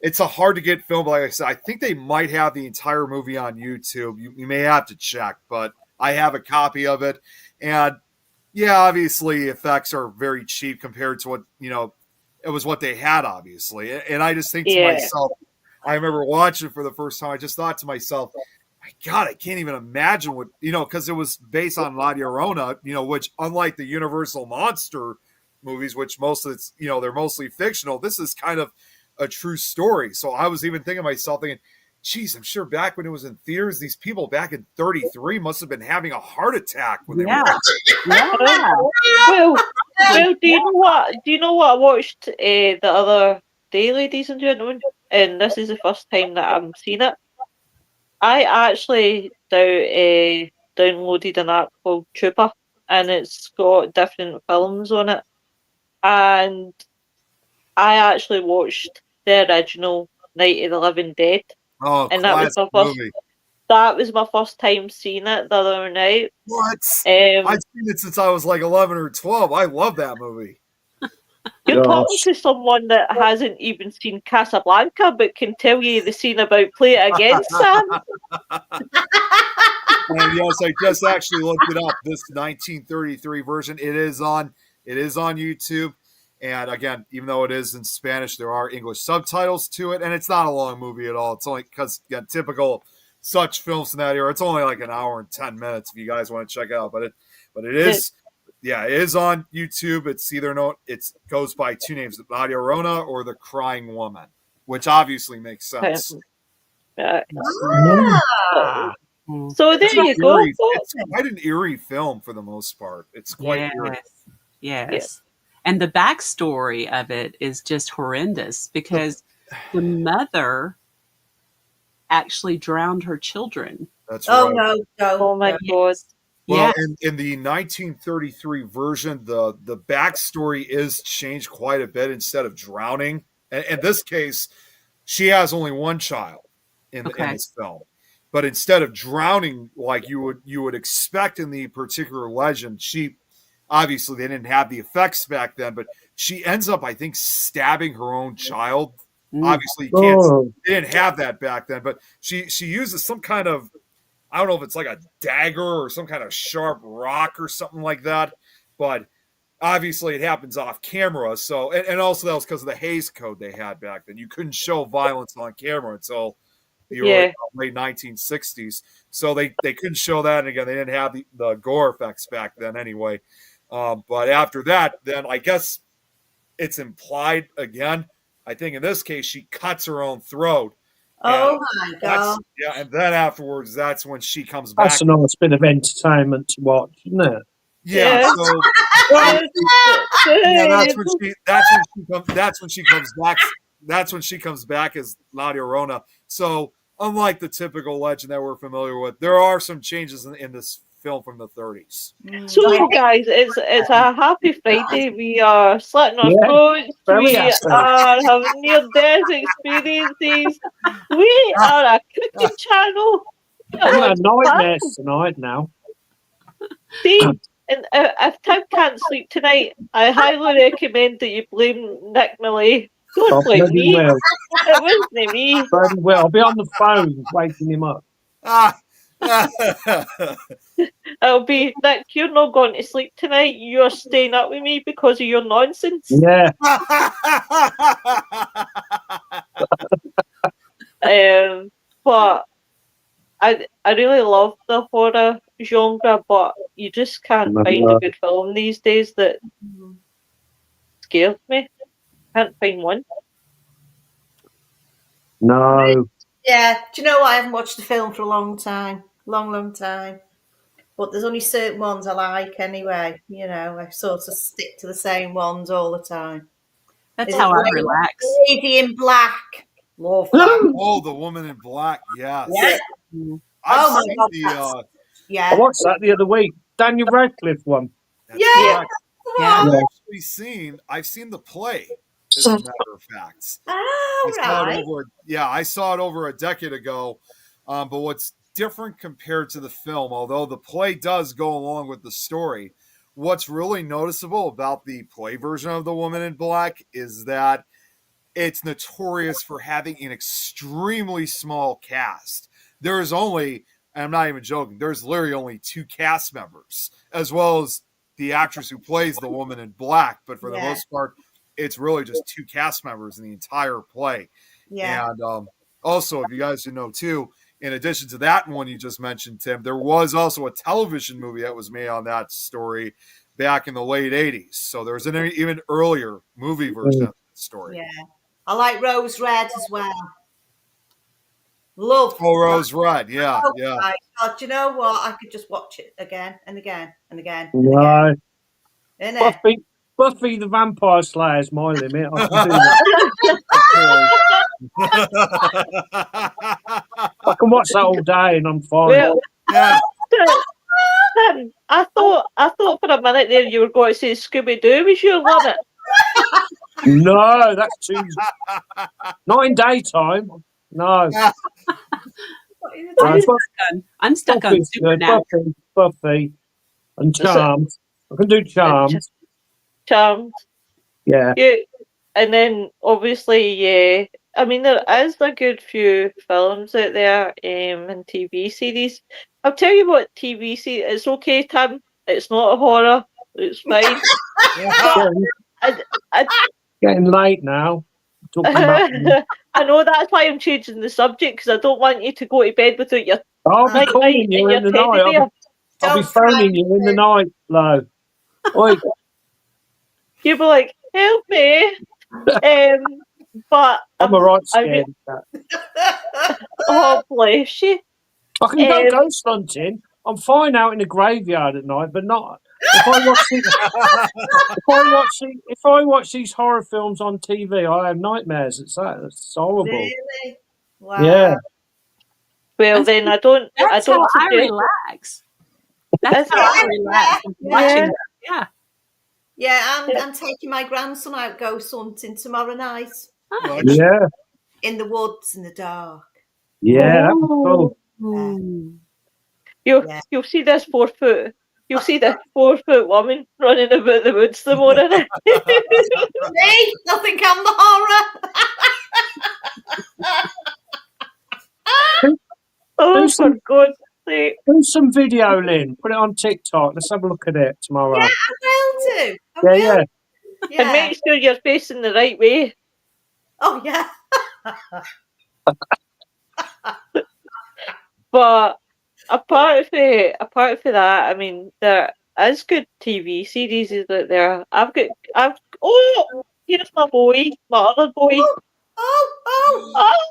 it's a hard to get film. Like I said, I think they might have the entire movie on YouTube. You may have to check, but I have a copy of it. And yeah, obviously effects are very cheap compared to what, it was what they had, obviously. And I just think to myself, I remember watching it for the first time. I just thought to myself, my God, I can't even imagine what, because it was based on La Llorona, which unlike the Universal monster movies, which most of it's, they're mostly fictional, this is kind of a true story. So I was even thinking to myself, geez, I'm sure back when it was in theaters, these people back in 33 must have been having a heart attack when they were Well, do you know what I watched the other day, ladies and gentlemen? And this is the first time that I'm seeing it. I actually downloaded an app called Trooper, and it's got different films on it. And I actually watched the original Night of the Living Dead. Oh, and that was my first movie. That was my first time seeing it the other night. What? I've seen it since I was like 11 or 12. I love that movie. You're talking to someone that hasn't even seen Casablanca, but can tell you the scene about Play It Again, Sam. And yes, I just actually looked it up. This 1933 version, it is on YouTube. And again, even though it is in Spanish, there are English subtitles to it, and it's not a long movie at all. It's only because typical such films in that era, it's only like an hour and 10 minutes if you guys want to check it out. But it is. Yeah, it is on YouTube. It's it goes by two names, La Llorona or The Crying Woman, which obviously makes sense. So there you go. It's quite an eerie film for the most part. It's quite eerie. Yes. And the backstory of it is just horrendous because the mother actually drowned her children. That's right. Oh, no. Oh, my God. Well, in the 1933 version, the backstory is changed quite a bit. Instead of drowning, and in this case, she has only one child in this film. But instead of drowning like you would expect in the particular legend, she obviously they didn't have the effects back then, but she ends up, I think, stabbing her own child. Obviously, you can't. They didn't have that back then, but she uses some kind of, I don't know if it's like a dagger or some kind of sharp rock or something like that, but obviously it happens off camera. So, and also that was because of the Hays Code they had back then. You couldn't show violence on camera until the late 1960s. So they couldn't show that. And again, they didn't have the gore effects back then anyway. But after that, then I guess it's implied again. I think in this case, she cuts her own throat. Oh my God. Yeah, and then afterwards, that's when she comes back. That's a nice bit of entertainment to watch, isn't it? Yeah, so that's when she comes back. That's when she comes back as La Llorona. So unlike the typical legend that we're familiar with, there are some changes in this film from the 30s. So guys, it's a happy Friday. We are slitting our throats. We are having near-death experiences. We are a cooking channel. I'm having nightmares tonight now. See, And if Tim can't sleep tonight, I highly recommend that you blame Nick Millay. Don't I blame bloody me. will. It wasn't me. Bloody will. I'll be on the phone waking him up. Ah. It'll be, Nick, you're not going to sleep tonight. You're staying up with me because of your nonsense. Yeah. But I really love the horror genre, but you just can't find a good film these days that scares me. Can't find one. No. Yeah. Do you know what? I haven't watched the film for a long time. Long time. But there's only certain ones I like anyway. You know, I sort of stick to the same ones all the time. That's Is how it I relax. Lady in Black? Love that. Oh, The Woman in Black. Yes. Yeah. I've Oh my seen God, the. I Yeah. watched that the other week. Daniel Radcliffe one. That's Yeah. correct. Yeah. I've seen the play, as a matter of fact. Oh, I saw it over a decade ago. But what's different compared to the film, although the play does go along with the story, what's really noticeable about the play version of The Woman in Black is that it's notorious for having an extremely small cast. There's only, and I'm not even joking, there's literally only 2 cast members, as well as the actress who plays the woman in black. But for the most part, it's really just 2 cast members in the entire play. Yeah. And also, if you guys should know too, in addition to that one you just mentioned, Tim, there was also a television movie that was made on that story back in the late 80s. So there's an even earlier movie version of the story. Yeah. I like Rose Red as well. Love. Oh, Rose Red. Yeah. Oh Yeah. my God. Do you know what? I could just watch it again and again and again and No. again. Innit? Buffy the Vampire Slayer is my limit. I can do that. I can watch that all day and I'm fine. Well, Yeah. I thought for a minute there you were going to say Scooby Doo was your limit. No, that's too. Not in daytime. No. I'm stuck on Buffy's good. Supernatural. Buffy and Charmed. I can do Charmed. Charmed. Yeah. And then obviously, yeah. I mean, there is a good few films out there and TV series. I'll tell you what, TV series. It's okay, Tim. It's not a horror. It's fine. But Getting late now. Talking about I know that's why I'm changing the subject because I don't want you to go to bed without your I'll be calling you in the night. I'll be phoning you in the night, Lo. Oi. You'll be like, help me. But I'm alright scared of that. Oh, bless you. I can go ghost hunting. I'm fine out in the graveyard at night, but not if I watch these horror films on TV. I have nightmares. It's horrible. Really? Wow. Yeah. Well, then I don't. That's how I relax. That's how I relax. Watching. Yeah. Yeah, I'm taking my grandson out ghost hunting tomorrow night. Yeah. In the woods in the dark. Yeah, that was cool. You'll see this 4 foot. You'll see this 4 foot woman running about the woods the morning. See, I think I'm the horror. For God's sake. Do some video, Lynn. Put it on TikTok. Let's have a look at it tomorrow. Yeah, I will do. Yeah. And make sure you're facing the right way. Oh, yeah. But apart from that, I mean, there is good TV series out there. Here's my boy, my other boy.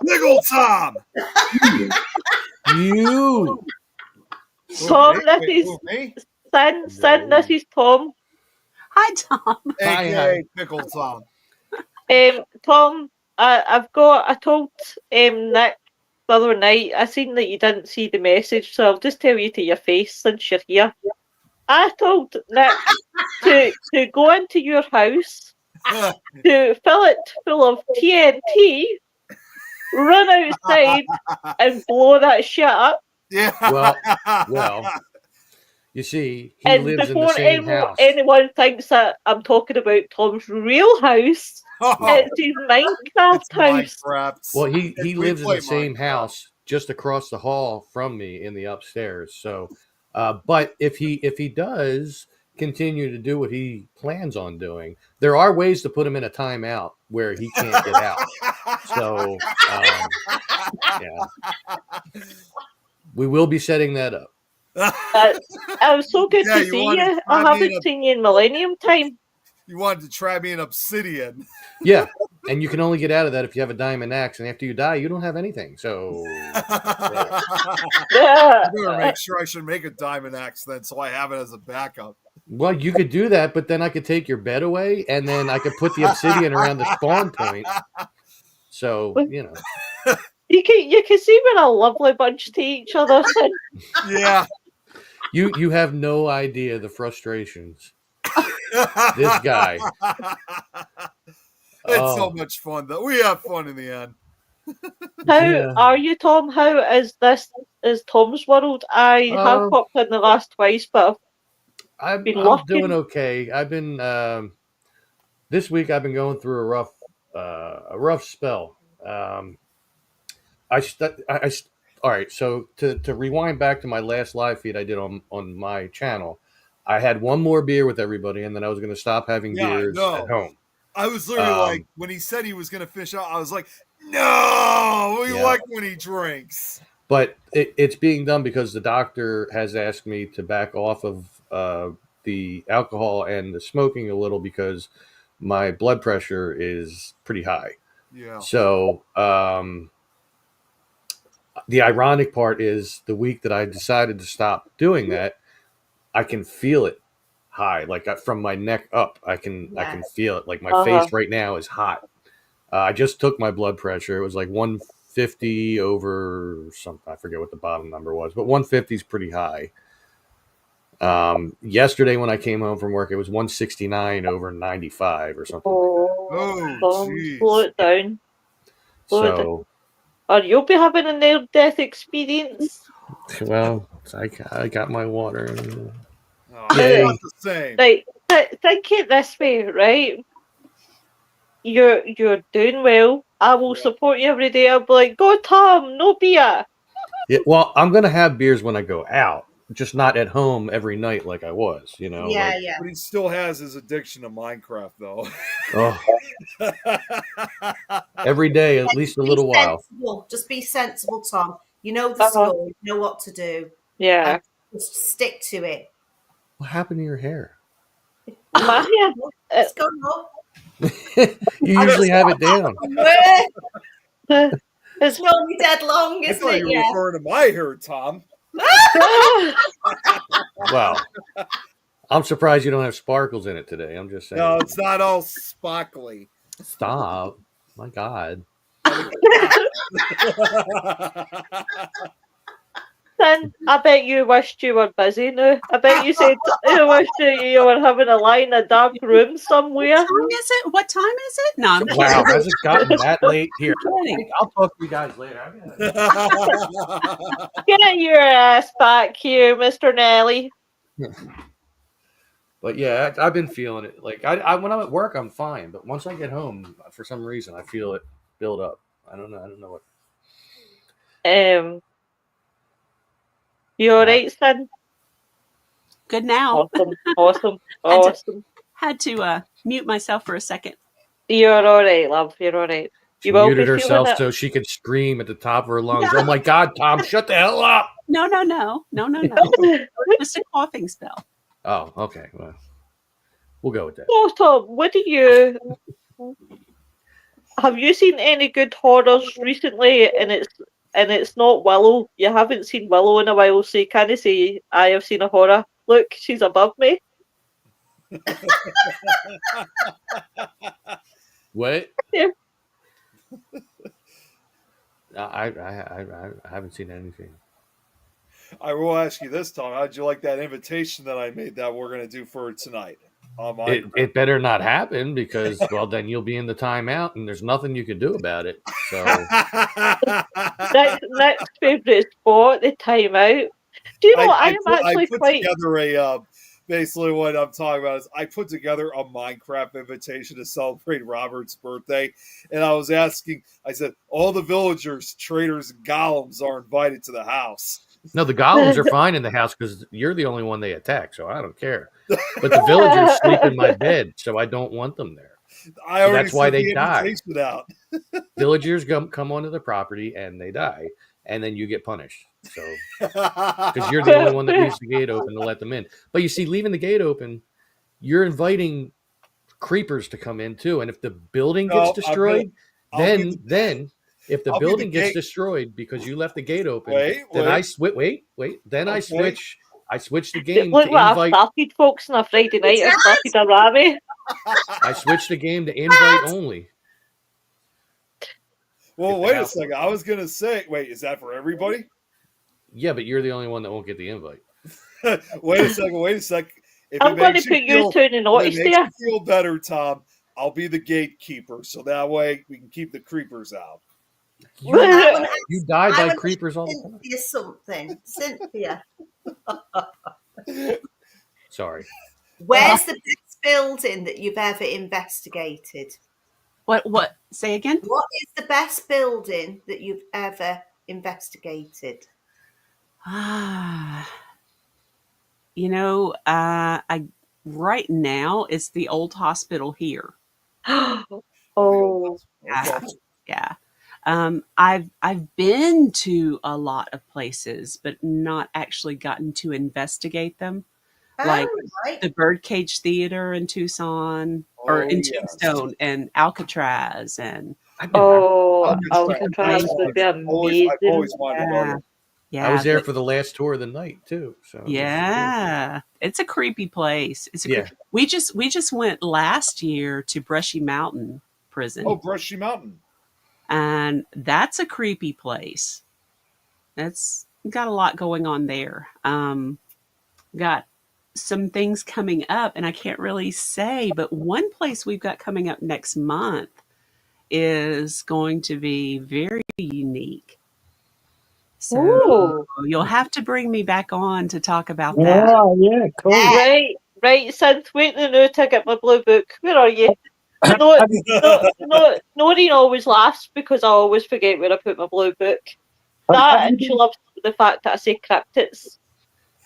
Niggle Tom. You. Tom, this is Cyn, this is Tom. Hi, Tom. Hey, Pickle Tom. Tom, I told Nick the other night, I seen that you didn't see the message, so I'll just tell you to your face since you're here. I told Nick to go into your house, to fill it full of TNT, run outside and blow that shit up. Yeah. Well. You see, he And lives in the before same house. anyone thinks that I'm talking about Tom's real house, it's his Minecraft It's house. Minecraft. Well, he We lives in play the same Minecraft. house just across the hall from me in the upstairs. So, but if he does continue to do what he plans on doing, there are ways to put him in a timeout where he can't get out. So, yeah, we will be setting that up. I'm so good Yeah, to you see wanted you. to I try me in haven't seen you in Millennium Time. You wanted to try me in Obsidian. Yeah, and you can only get out of that if you have a diamond axe, and after you die, you don't have anything. So, Yeah. You better make sure I should make a diamond axe then, so I have it as a backup. well, you could do that, but then I could take your bed away, and then I could put the obsidian around the spawn point. So, you know. You can see we're a lovely bunch to each other. Cyn. Yeah. You have no idea the frustrations. This guy. It's so much fun, though. We have fun in the end. How are you, Tom? How is Tom's world? I have popped in the last twice, but I'm been looking. doing okay. I've been this week. I've been going through a rough spell. All right. So to rewind back to my last live feed I did on my channel, I had one more beer with everybody, and then I was going to stop having beers at home. I was literally like, when he said he was going to finish out, I was like, no, we like when he drinks. But it's being done because the doctor has asked me to back off of the alcohol and the smoking a little because my blood pressure is pretty high. Yeah. So the ironic part is the week that I decided to stop doing that, I can feel it high, like from my neck up. I can feel it. Like my face right now is hot. I just took my blood pressure. It was like 150 over something. I forget what the bottom number was, but 150 is pretty high. Yesterday when I came home from work, it was 169 over 95 or something like that. Slow it down. Or you'll be having a near-death experience. Well, I got my water. Not the same. Right, think it this way, right? You're doing well. I will support you every day. I'll be like, go Tom, no beer. Yeah, well, I'm gonna have beers when I go out, just not at home every night like I was, you know. Yeah, like, yeah. But he still has his addiction to Minecraft, though. Every day, at least a little while. Just be sensible, Tom. You know the score. You know what to do. Yeah. And just stick to it. What happened to your hair? My hair. It's gone up. You usually have it down. It's normally dead long, I isn't thought it? you were referring to my hair, Tom. Wow. I'm surprised you don't have sparkles in it today. I'm just saying. No, it's not all sparkly. Stop. My God. Cyn, I bet you wished you were busy now. I bet you said you wished you were having a lie in a dark room somewhere. What time is it? What time is it? No, I'm Wow, has it gotten that late? Here, I'll talk to you guys later. Get your ass back here, Mr. Nelly. But yeah, I've been feeling it. Like I when I'm at work, I'm fine, but once I get home, for some reason, I feel it build up. I don't know what. You all right, Cyn? good now. Awesome. Had to mute myself for a second. You're all right, love. You're all right. She muted herself so she could scream at the top of her lungs. No. Oh my God, Tom, shut the hell up! No. Just a coughing spell. Oh, okay. Well, we'll go with that. Oh, Tom, what do you... Have you seen any good horrors recently? And it's not Willow. You haven't seen Willow in a while, so you can't say I have seen a horror. Look, she's above me. What? Yeah. I haven't seen anything. I will ask you this, Tom. How'd you like that invitation that I made that we're going to do for tonight? It better not happen because, well, then you'll be in the timeout and there's nothing you can do about it. So Next favourite spot, the timeout. Do you know, I am actually I put quite... together a basically what I'm talking about is I put together a Minecraft invitation to celebrate Robert's birthday, and I was asking, I said, all the villagers, traders, and golems are invited to the house. No, the golems are fine in the house because you're the only one they attack, so I don't care. But the villagers sleep in my bed, so I don't want them there. I already that's why sent they the die. invitation out. Villagers come onto the property and they die, and then you get punished. So because you're the only one that leaves the gate open to let them in. But you see, leaving the gate open, you're inviting creepers to come in too. And if the building gets destroyed, then if the building gets destroyed because you left the gate open, then I switch. Then I switch. I switch the game Look to what invite. I've started, folks, on a Friday night. I started a rally. I switch the game to invite only. Well, wait a second. I was gonna say, wait, is that for everybody? Yeah, but you're the only one that won't get the invite. Wait a second. If I'm going to put you two in the notice there. If it makes you feel better, Tom, I'll be the gatekeeper, so that way we can keep the creepers out. You die by creepers all the time. Cynthia. Sorry. Where's the best building that you've ever investigated? What? Say again? What is the best building that you've ever investigated? You know, I right now it's the old hospital here. Oh, yeah. I've been to a lot of places, but not actually gotten to investigate them. Like the Birdcage Theater in Tucson, or in Tombstone, and Alcatraz, and Alcatraz would be amazing. I've always wanted to go there. Yeah, I was there for the last tour of the night too. So yeah, it's a creepy place. We just went last year to Brushy Mountain Prison. Oh, Brushy Mountain, and that's a creepy place. That's got a lot going on there. Got some things coming up, and I can't really say, but one place we've got coming up next month is going to be very unique. So you'll have to bring me back on to talk about that. Oh, yeah, cool. Right, Cyn, wait now to get my blue book. Where are you? Noreen always laughs because I always forget where I put my blue book. That, and she loves the fact that I say cryptids.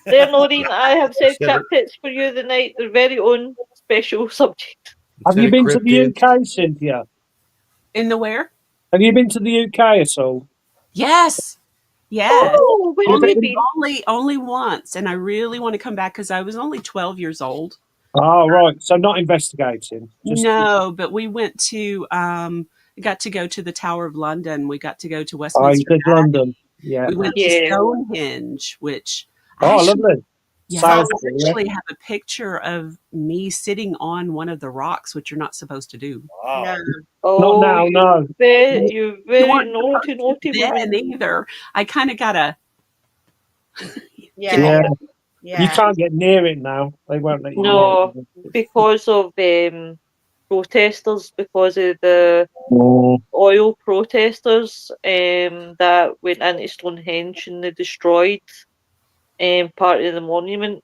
There, Noreen, I have said cryptids for you tonight. Their very own special subject. Have you been to the UK, Cynthia? In the where? Have you been to the UK at all? Yes. Yes. Oh, only once, and I really want to come back because I was only 12 years old. Oh, right. So not investigating. No, but we went to got to go to the Tower of London. We got to go to Westminster Abbey. London. Yeah. We went to Stonehenge, which lovely. Yeah, I actually have a picture of me sitting on one of the rocks, which you're not supposed to do. Wow. No. Oh, not now, no. You very naughty then either. I kind of got a. Yeah. You can't get near it now. They won't let you. No, because of protesters, because of the oil protesters that went into Stonehenge and they destroyed part of the monument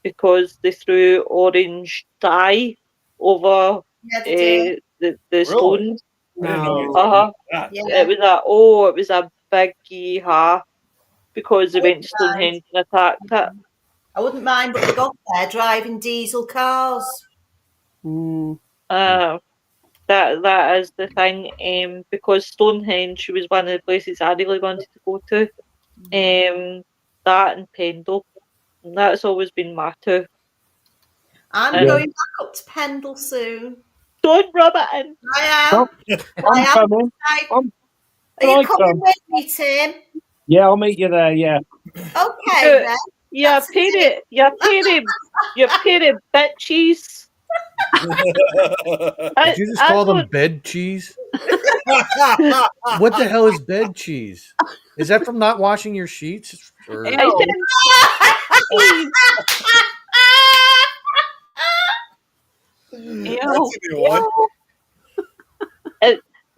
because they threw orange dye over the stones. No. It was a big yeehaw because they went to Stonehenge and attacked it. I wouldn't mind, but they got there driving diesel cars. That is the thing. Because Stonehenge was one of the places I really wanted to go to. That and Pendle. And that's always been my two. I'm going back up to Pendle soon. Don't rub it in. I am. I'm coming. Are you coming with me, Tim? Yeah, I'll meet you there. Yeah. Okay then. You paid bitches. Did you just call them bed cheese? What the hell is bed cheese? Is that from not washing your sheets? Or...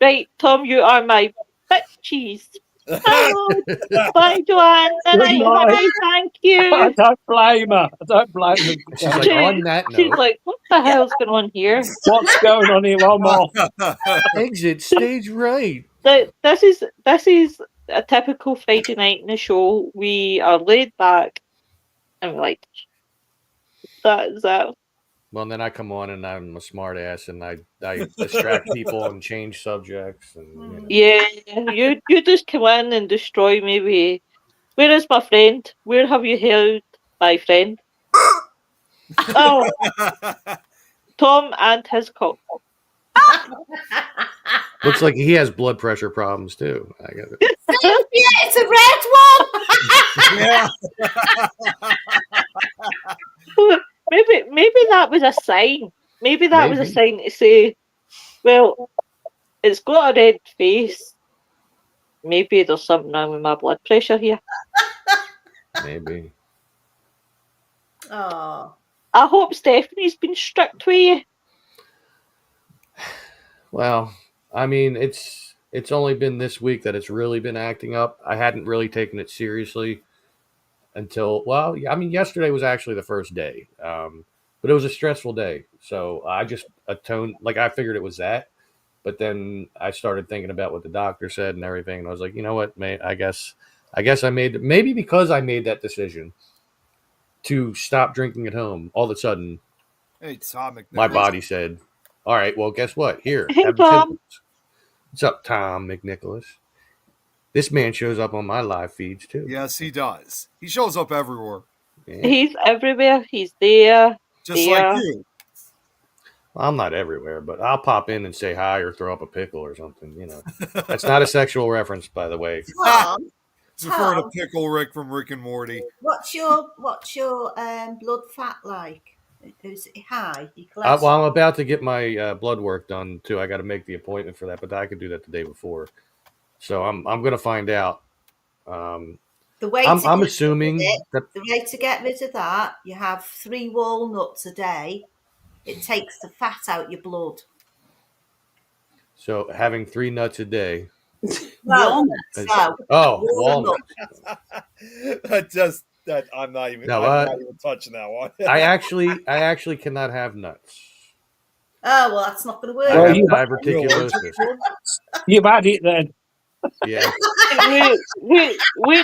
Right, Tom, you are my bitches. Oh, bye, Joanne. Good Good night, night. honey. Thank I you. don't blame her. I don't blame her. She's like, on that She's note, like, what the hell's going on here? What's going on here? I'm off. exit stage right. This is a typical Friday night in the show. We are laid back and we're like, that is that. Well, then I come on and I'm a smart ass and I distract people and change subjects and you know. Yeah, you just come in and destroy me. Where is my friend? Where have you held my friend? Oh, Tom and his cock. Looks like he has blood pressure problems too. I got it. Yeah, it's a red one. Maybe that was a sign. Maybe that was a Maybe. sign to say, well, it's got a red face. Maybe there's something wrong with my blood pressure here. Maybe. Oh, I hope Stephanie's been strict with you. Well, I mean, it's only been this week that it's really been acting up. I hadn't really taken it seriously until, well, I mean, yesterday was actually the first day, but it was a stressful day. So I just atoned, like I figured it was that, but then I started thinking about what the doctor said and everything, and I was like, you know what, mate, I guess I made, maybe because I made that decision to stop drinking at home, all of a sudden, Hey, Tom McNicholas. my body said, all right, well, guess what? Here, Hey, have the Tom. symptoms. What's up, Tom McNicholas? This man shows up on my live feeds too. Yes, he does. He shows up everywhere. Yeah. He's everywhere. He's there. Just Yeah. like you. Well, I'm not everywhere, but I'll pop in and say hi or throw up a pickle or something. You know, that's not a sexual reference, by the way. Tom, It's referring to Tom. Pickle Rick from Rick and Morty. what's your blood fat like? Is it high? Your Well, cholesterol? I'm about to get my blood work done too. I got to make the appointment for that, but I could do that the day before. So I'm going to find out. The way I'm to get assuming rid of that it, the way to get rid of that, you have 3 walnuts a day. It takes the fat out your blood. so having 3 nuts a day. No, is- no. Oh, Walnut. walnuts. I'm not even. No, I'm not even touching that one. I actually cannot have nuts. Oh well, that's not going to work. I Well, have you- diverticulosis. You've had it then. Yeah. Wait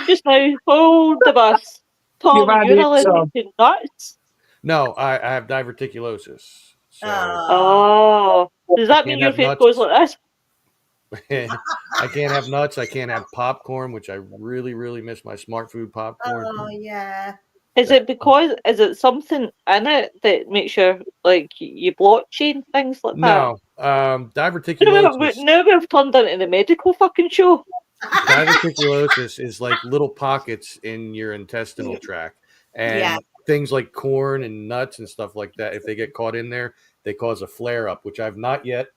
just now. Hold the bus. Tom, You've had you're it, allergic to nuts. No, I have diverticulosis. So Oh. Does that mean can't your have face nuts. goes like this? I can't have nuts. I can't have popcorn, which I really, really miss my smart food popcorn. Oh yeah. Is it something in it that makes your you blockchain things like that? No, diverticulosis. Now we've turned into the medical fucking show. Diverticulosis is like little pockets in your intestinal tract, and Yeah. things like corn and nuts and stuff like that. If they get caught in there, they cause a flare up, which I've not yet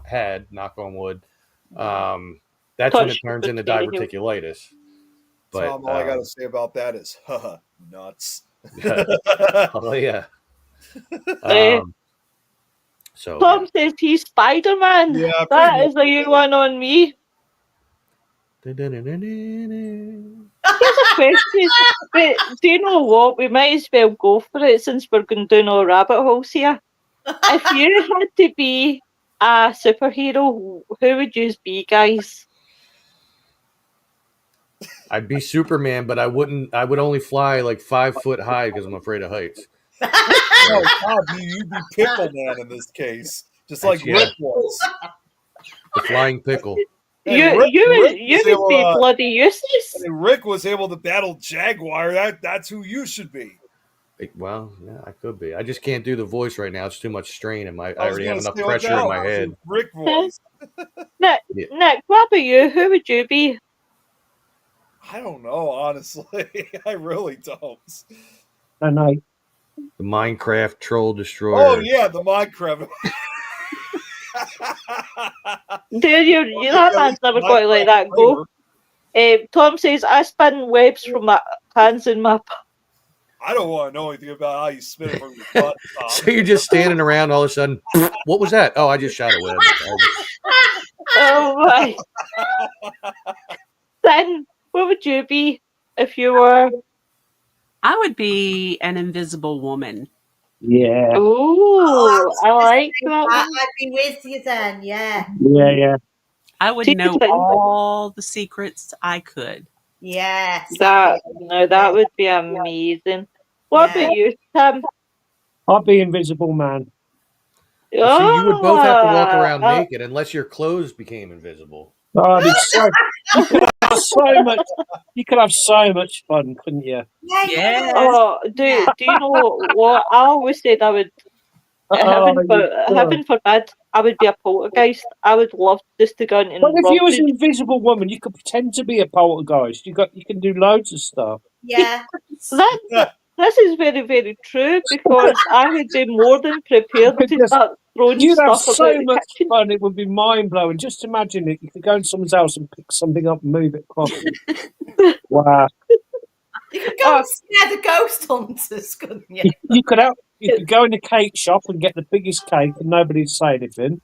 had. Knock on wood. That's when it turns into diverticulitis. But Tom, all I got to say about that is, haha, nuts. oh yeah. So Tom says he's Spider-Man. Yeah, That pretty is a new one on me. Here's a question. But do you know what? We might as well go for it since we're going down all rabbit holes here. If you had to be a superhero, who would you be, guys? I'd be Superman, but I wouldn't. I would only fly like 5 foot high because I'm afraid of heights. Oh, Tom, you'd be Pickle Man in this case, just like Yeah. Rick was. The flying pickle. Hey, You would be able, bloody useless. hey, Rick was able to battle Jaguar. That's who you should be. Well, yeah, I could be. I just can't do the voice right now. It's too much strain, and I was already have gonna enough say, pressure no, in my head. Rick voice. Nick, Yeah. Nick, what about you? Who would you be? I don't know, honestly. I really don't. And I The Minecraft troll destroyer. Oh yeah, the Minecraft. Dude, you that man's never got to let that go. Tom says, I spin webs from my hands in my... I don't want to know anything about how you spin it from your butt. Tom. So you're just standing around all of a sudden. What was that? Oh, I just shot a web. Oh my. Cyn, what would you be if you were? I would be an invisible woman. Yeah, Oh, I like that one. I'd be with you then, yeah. yeah. I would See, know Cyn, all the secrets I could. Yes. that no, that lovely. would be amazing. What Yeah. about you, Tim? I'd be Invisible Man. Well, see, you would both have to walk around Oh, naked unless your clothes became invisible. Oh, it's so you could have so much. You could have so much fun, couldn't you? Yeah, Yes. oh, do you know what? I always said I would. Oh, you could. Heaven forbid, I would be a poltergeist. I would love just to go in But and if you was rummage. an Invisible Woman, you could pretend to be a poltergeist. You can do loads of stuff. Yeah. That this is very, very true because I would be more than prepared could to just- start throwing You'd have stuff so about the much kitchen. fun; it would be mind blowing. Just imagine it. You could go in someone's house and pick something up and move it across. Wow! You could go and scare the ghost hunters, couldn't you? You could have. You could go in the cake shop and get the biggest cake, and nobody'd say anything.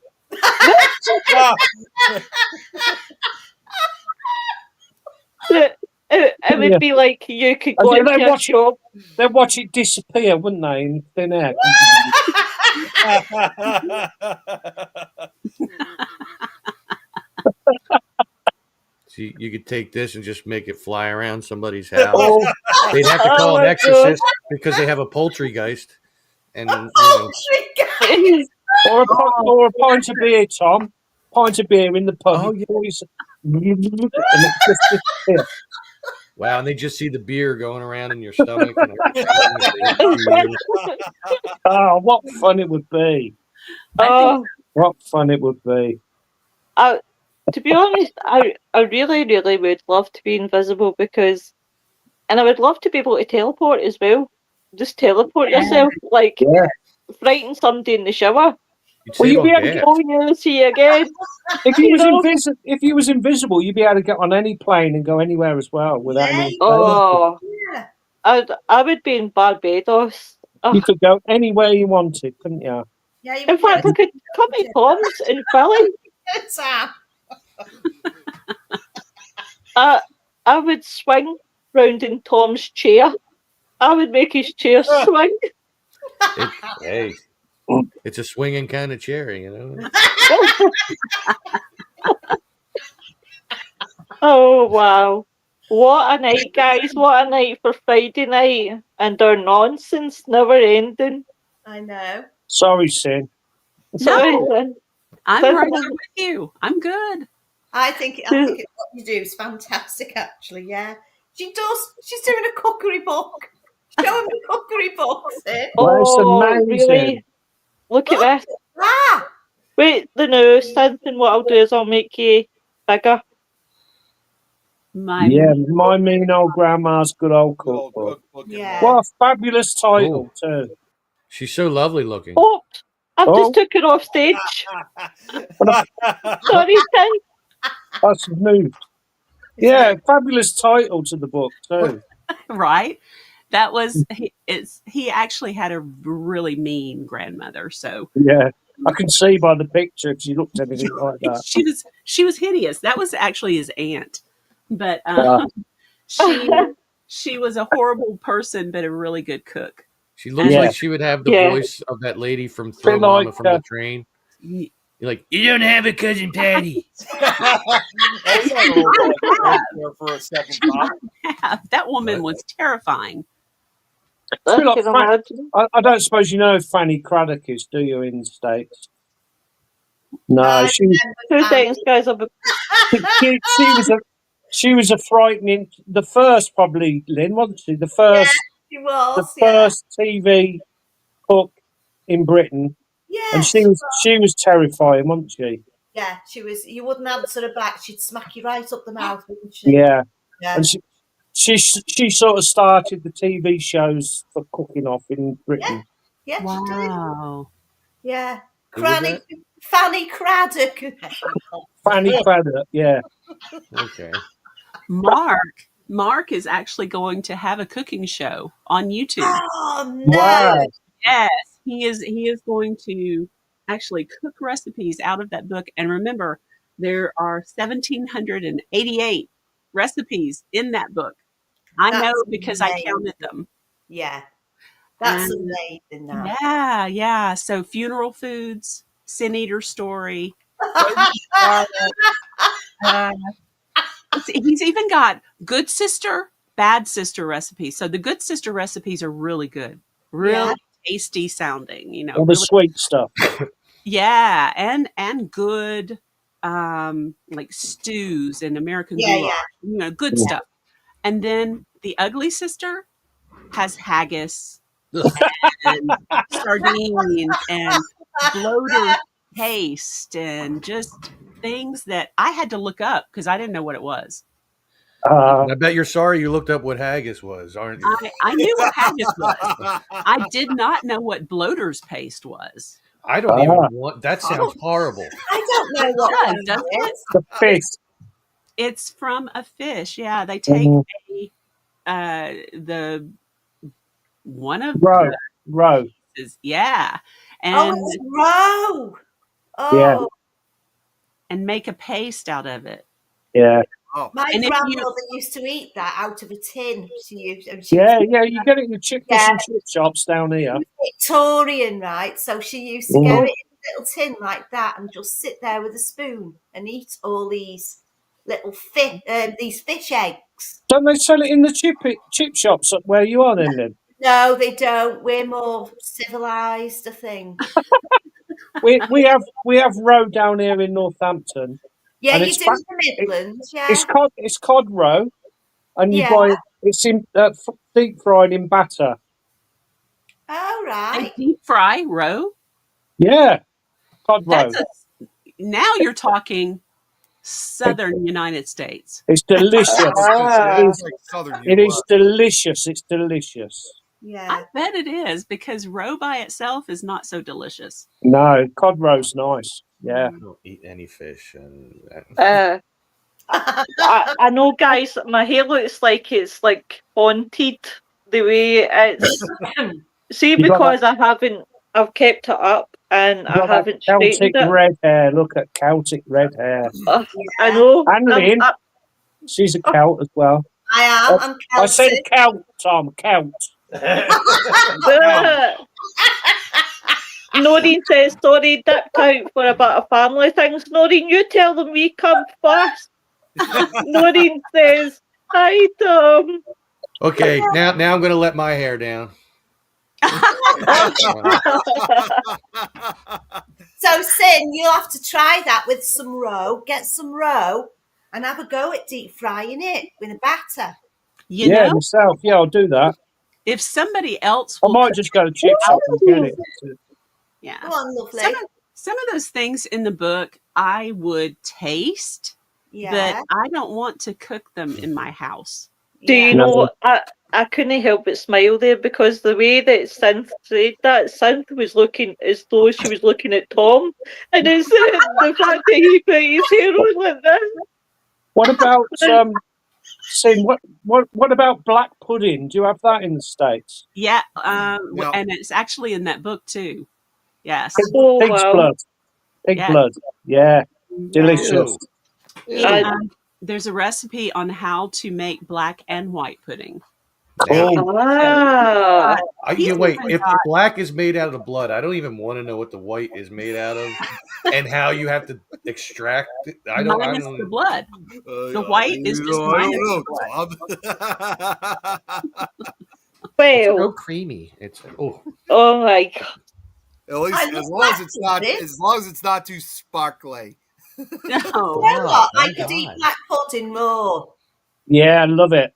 It would be like you could go And into a shop. they'd watch it disappear, wouldn't they, in thin air? So you could take this and just make it fly around somebody's house. Oh, They'd have to Oh call an my exorcist because they have a poultrygeist. And or a pint of beer, Tom. Pint of beer in the pub. Oh, You always- and it just disappears. wow, and they just see the beer going around in your stomach. And Oh, what fun it would be! Oh, What fun it would be! to be honest, I really, really would love to be invisible and I would love to be able to teleport as well. Just teleport yourself, like Yeah. frighten somebody in the shower. you'd Well, save you'd on be able to gas. Oh, you see you again. If you You was know? if you was invisible, you'd be able to get on any plane and go anywhere as well without any. Oh, Yeah. I would be in Barbados. Oh, You could go anywhere you wanted, couldn't you? Yeah, you in would fact, I could come to Tom's in Philly. Sam. I would swing round in Tom's chair. I would make his chair swing. Hey, it's a swinging kind of chair, you know. Oh wow. What a night, guys. What a night for Friday night. And our nonsense never ending. I know. Sorry, Cyn. Sorry, No, Lynn. I'm right there with you. I'm good. I think what you do is fantastic, actually. Yeah, she does. She's doing a cookery book. Show him the cookery book, Sid. Well, it's Oh, amazing. really? Look at this. Ah, Wait, the news. Something what I'll do is I'll make you bigger. My My mean old grandma's good old cookbook. yeah. What a fabulous title too. She's so lovely looking. Oh, I've Oh. just took her off stage. Sorry, Tim. That's moved. Yeah, fabulous title to the book too. right. That was he actually had a really mean grandmother, so Yeah, I can see by the picture she looked anything like that. she was hideous. That was actually his aunt, but she was a horrible person, but a really good cook. She looks Yeah. like she would have the Yeah. voice of that lady from Throw Bit Mama like, from the Train. You're like, you don't have a cousin Patty. For a second thought. That woman was terrifying. I Feel like can imagine. I don't suppose you know who Fanny Craddock is, do you, in the States? No, she 2 seconds, guys. I'll be... she was a frightening. The first, probably, Lynn, wasn't she? The first, She was. the first TV cook in Britain, Yeah. and she was terrifying, wasn't she? Yeah, she was. You wouldn't answer her back. She'd smack you right up the mouth, wouldn't she? Yeah, Yeah. and she sort of started the TV shows for cooking off in Britain. Yeah, she did. Wow. Yeah. Who was Cranny, Fanny Craddock. Fanny Craddock, yeah. Okay. Mark is actually going to have a cooking show on YouTube. Oh no! Wow. Yes, he is going to actually cook recipes out of that book. And remember, there are 1,788 recipes in that book. I know That's because I amazing. counted them. Yeah. That's And amazing, that. yeah. So funeral foods, Sin Eater story, frozen scarlet. Uh, he's even got good sister, bad sister recipes. So the good sister recipes are really good, really Yeah. tasty sounding. All the Really, sweet stuff. yeah, and good, like stews and American Yeah, goulash. Good Yeah. stuff. And then the ugly sister has haggis and sardines and bloater paste and just things that I had to look up because I didn't know what it was. Uh, I bet you're sorry you looked up what haggis was, aren't you? I knew what haggis was. I did not know what bloater's paste was. I don't even want. That sounds horrible. I don't know what It one does, doesn't it it? is. the fish. It's from a fish. Yeah, they take Mhm. the one of Roe. yeah, Oh, and it's roe. Yeah. Oh, and make a paste out of it. Yeah. my And if you- grandmother used to eat that out of a tin. She used, Yeah. You get it in the fish Yeah. and chip shops down here. Victorian, right? So she used to get it in a little tin like that and just sit there with a spoon and eat all these little these fish eggs. Don't they sell it in the chip shops up where you are then, Lynn? No, they don't. We're more civilized, I think. We have roe down here in Northampton. Yeah, And you it's do in the Midlands, yeah. It's cod roe, and you Yeah. buy it's in deep fried in batter. Oh, they right. deep fry roe. Yeah, cod roe. Now you're talking southern United States. It's delicious. It's like southern It US. is delicious. It's delicious. Yeah. I bet it is because roe by itself is not so delicious. No, cod roe's nice. Yeah. I don't eat any fish, and I know, guys. My hair looks like it's like haunted the way it's. See, You got because I've kept it up and I got that haven't straightened Celtic it. red hair. Look at Celtic red hair. I know. And Lynn, she's a Celt as well. I am. I'm Celtic. I said Celt, Tom. Celt. Noreen says, sorry, dipped out for a bit of family things. Noreen, you tell them we come first. Noreen says, hi, Tom. okay, now I'm going to let my hair down. So, Cyn, you'll have to try that with some roe. Get some roe and have a go at deep frying it with a batter. You know, myself. Yeah, I'll do that. if somebody else I will might just go to chip shop and get it. yeah. Go on, lovely. Some of those things in the book I would taste, Yeah. but I don't want to cook them in my house. Do you Yeah. know what? I couldn't help but smile there because the way that Cynth said that, Cynth was looking as though she was looking at Tom, and it's the fact that he put his hair on like this. What about Cyn, what about black pudding? Do you have that in the States? Yeah, No. and it's actually in that book too. Yes. Oh, Pig's wow. blood. Pig Yeah. blood. Yeah. Delicious. There's a recipe on how to make black and white pudding. Oh. Ah. Wait, if the black is made out of blood, I don't even want to know what the white is made out of, and how you have to extract it. I don't. The blood. The white is just minus the It's Well, so creamy. It's oh my God. At least as long as it's not too sparkly. No. You know what? I my could eat God. black pudding more. Yeah, I love it.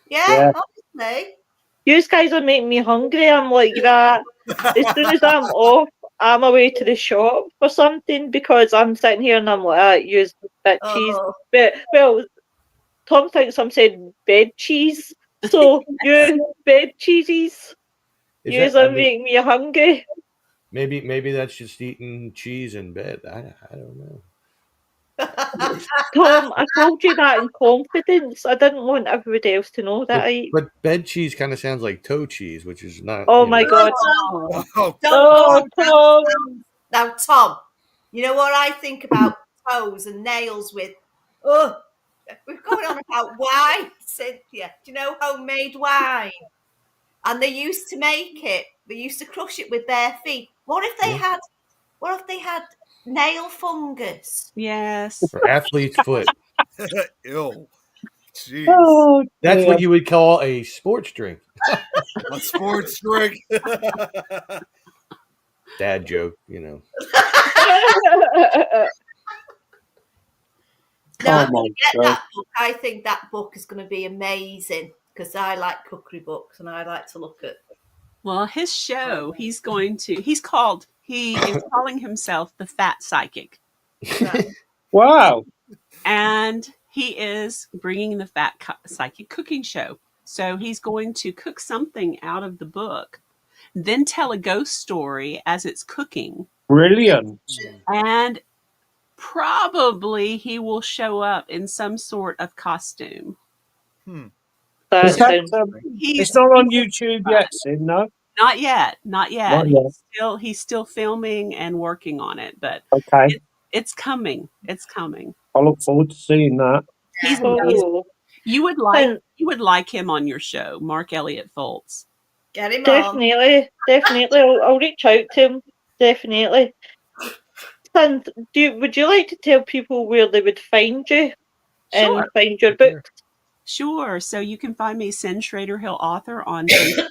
Yeah, honestly. You guys are making me hungry. I'm like that. As soon as I'm off, I'm away to the shop for something because I'm sitting here and I'm like, use bit cheese. Oh. But, well, Tom thinks I'm saying bed cheese. So, you bed cheeses. Yous are making me hungry. Maybe that's just eating cheese in bed. I don't know. Tom, I told you that in confidence. I didn't want everybody else to know that I eat. But bed cheese kind of sounds like toe cheese, which is not. Oh my God. Tom. Now, Tom, you know what I think about toes and nails with? Oh, We're going on about wine, Cynthia. Do you know homemade wine? And they used to make it. They used to crush it with their feet. What if they Yeah. had? What if they had nail fungus? Yes. Or athlete's foot. Ew. Jeez. Oh, That's dear. what you would call a sports drink. A sports drink. Dad joke, you know. No, Oh I'm my going to get God. that book. I think that book is going to be amazing because I like cookery books and I like to look at. Well, his show, he is calling himself the Fat Psychic. Right. Wow. And he is bringing the Fat Psychic cooking show. So he's going to cook something out of the book, then tell a ghost story as it's cooking. Brilliant. And probably he will show up in some sort of costume. That Is that, sounds it's not on YouTube yet, Cyn, no? Not yet. Not yet. Not yet. He's still filming and working on it, but Okay. it's coming. It's coming. I look forward to seeing that. He's amazing. cool. You would like him on your show, Mark Elliott Foltz. Get him on. Definitely. I'll reach out to him. Definitely. And would you like to tell people where they would find you and Sure. find your books? Sure. So you can find me, Cyn Hill Author, on Facebook.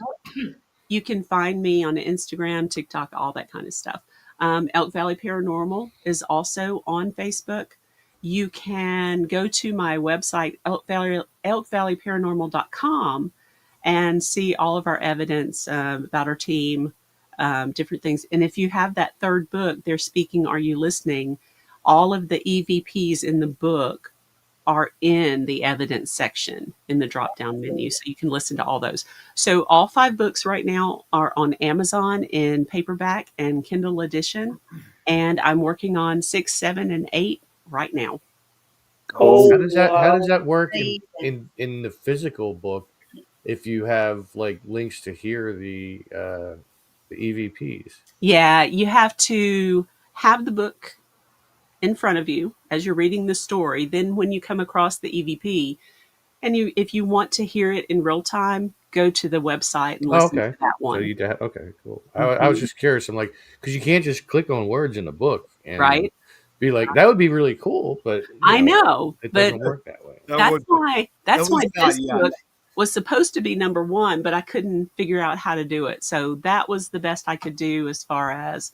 You can find me on Instagram, TikTok, all that kind of stuff. Elk Valley Paranormal is also on Facebook. You can go to my website, elkvalleyparanormal.com, and see all of our evidence about our team, different things. And if you have that third book, They're Speaking, Are You Listening? All of the EVPs in the book are in the evidence section in the drop down menu. So you can listen to all those. So all 5 books right now are on Amazon in paperback and Kindle edition. And I'm working on 6, 7, and 8 right now. Oh, How does wow. that work in the physical book if you have like links to hear the EVPs? Yeah, you have to have the book in front of you as you're reading the story. Then when you come across the EVP, and if you want to hear it in real time, go to the website and listen to that one. So you okay, cool. I was just curious. I'm like, because you can't just click on words in a book and right? Be like, that would be really cool, but I know, it but doesn't work that way. That's why this yet. book was supposed to be number 1, but I couldn't figure out how to do it. So that was the best I could do as far as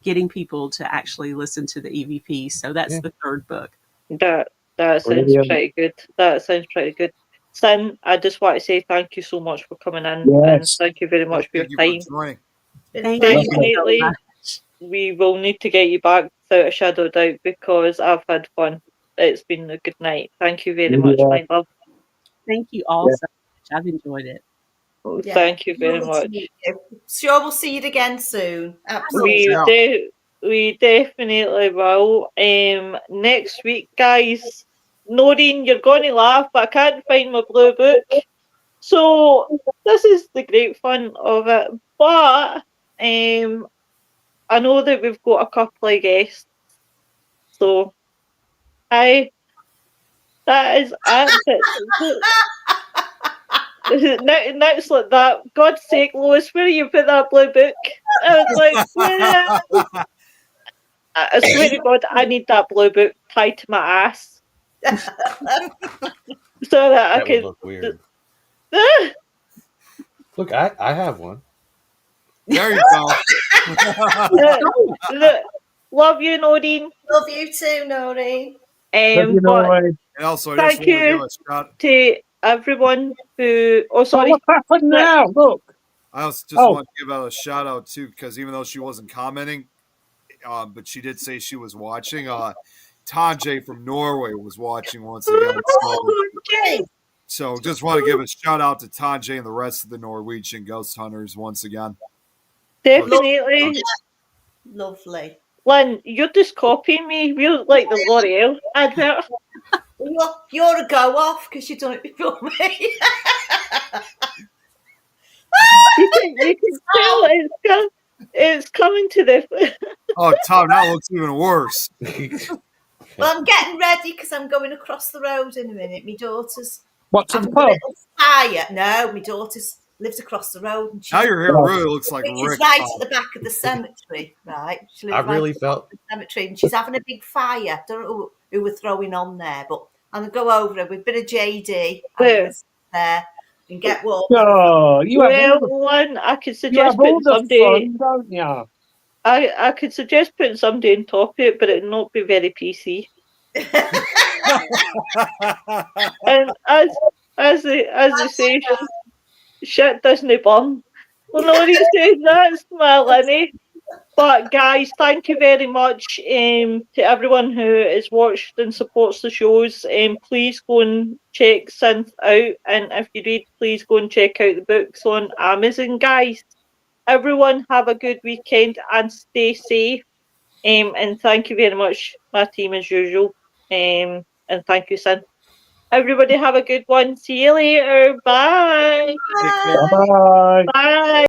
getting people to actually listen to the EVP. So that's the third book. That sounds pretty good. That sounds pretty good. Cyn, I just want to say thank you so much for coming in, and thank you very much for your time. Thank you. Definitely, we will need to get you back without a shadow of doubt because I've had fun. It's been a good night. Thank you very much, my love. Thank you all so much. I've enjoyed it. Thank you very much. Sure, we'll see you again soon. Absolutely. We definitely will. Next week, guys. Noreen, you're going to laugh, but I can't find my blue book. So this is the great fun of it. But I know that we've got a couple of guests. So that is next like that. God's sake, Lois, where you put that blue book? I was like, yeah. I swear to God, I need that blue book tied to my ass. So that I can would look weird. Look, I have one. There you go. Love you, Noreen. Love you too, Noreen. And also, thank you to everyone who. Oh, sorry. What happened now? Look. I also just want to give out a shout out too, because even though she wasn't commenting, but she did say she was watching. Tanje from Norway was watching once again. So just want to give a shout out to Tanje and the rest of the Norwegian ghost hunters once again. Definitely. Lovely. Lynn, you're just copying me. We're like the L'Oreal advert. You're a go off because you've done it before me. you can tell it's coming to the. Oh, Tom, that looks even worse. Well, I'm getting ready because I'm going across the road in a minute. My daughter's What, to the having a pub? little fire. No, my daughter's lives across the road, and Now your hair really looks like which is Rick. right at the back of the cemetery, right? She lives I right really at the back felt of the cemetery, and she's having a big fire. Don't know who we're throwing on there, but I'm gonna go over there with a bit of JD. I'm Where? gonna sit there and get warm. Oh, you have Well, all the, one, I could you suggest have all putting the somebody. fun, don't you? I could suggest putting somebody on top of it, but it'd not be very PC. And as they say, shit doesn't burn. Well, no, he says that's my Lenny. But guys, thank you very much to everyone who has watched and supports the shows. Please go and check Synth out, and if you read, please go and check out the books on Amazon, guys. Everyone have a good weekend and stay safe. And thank you very much, my team as usual. And thank you, Synth. Everybody have a good one. See you later. Bye. Take care. Bye. Bye.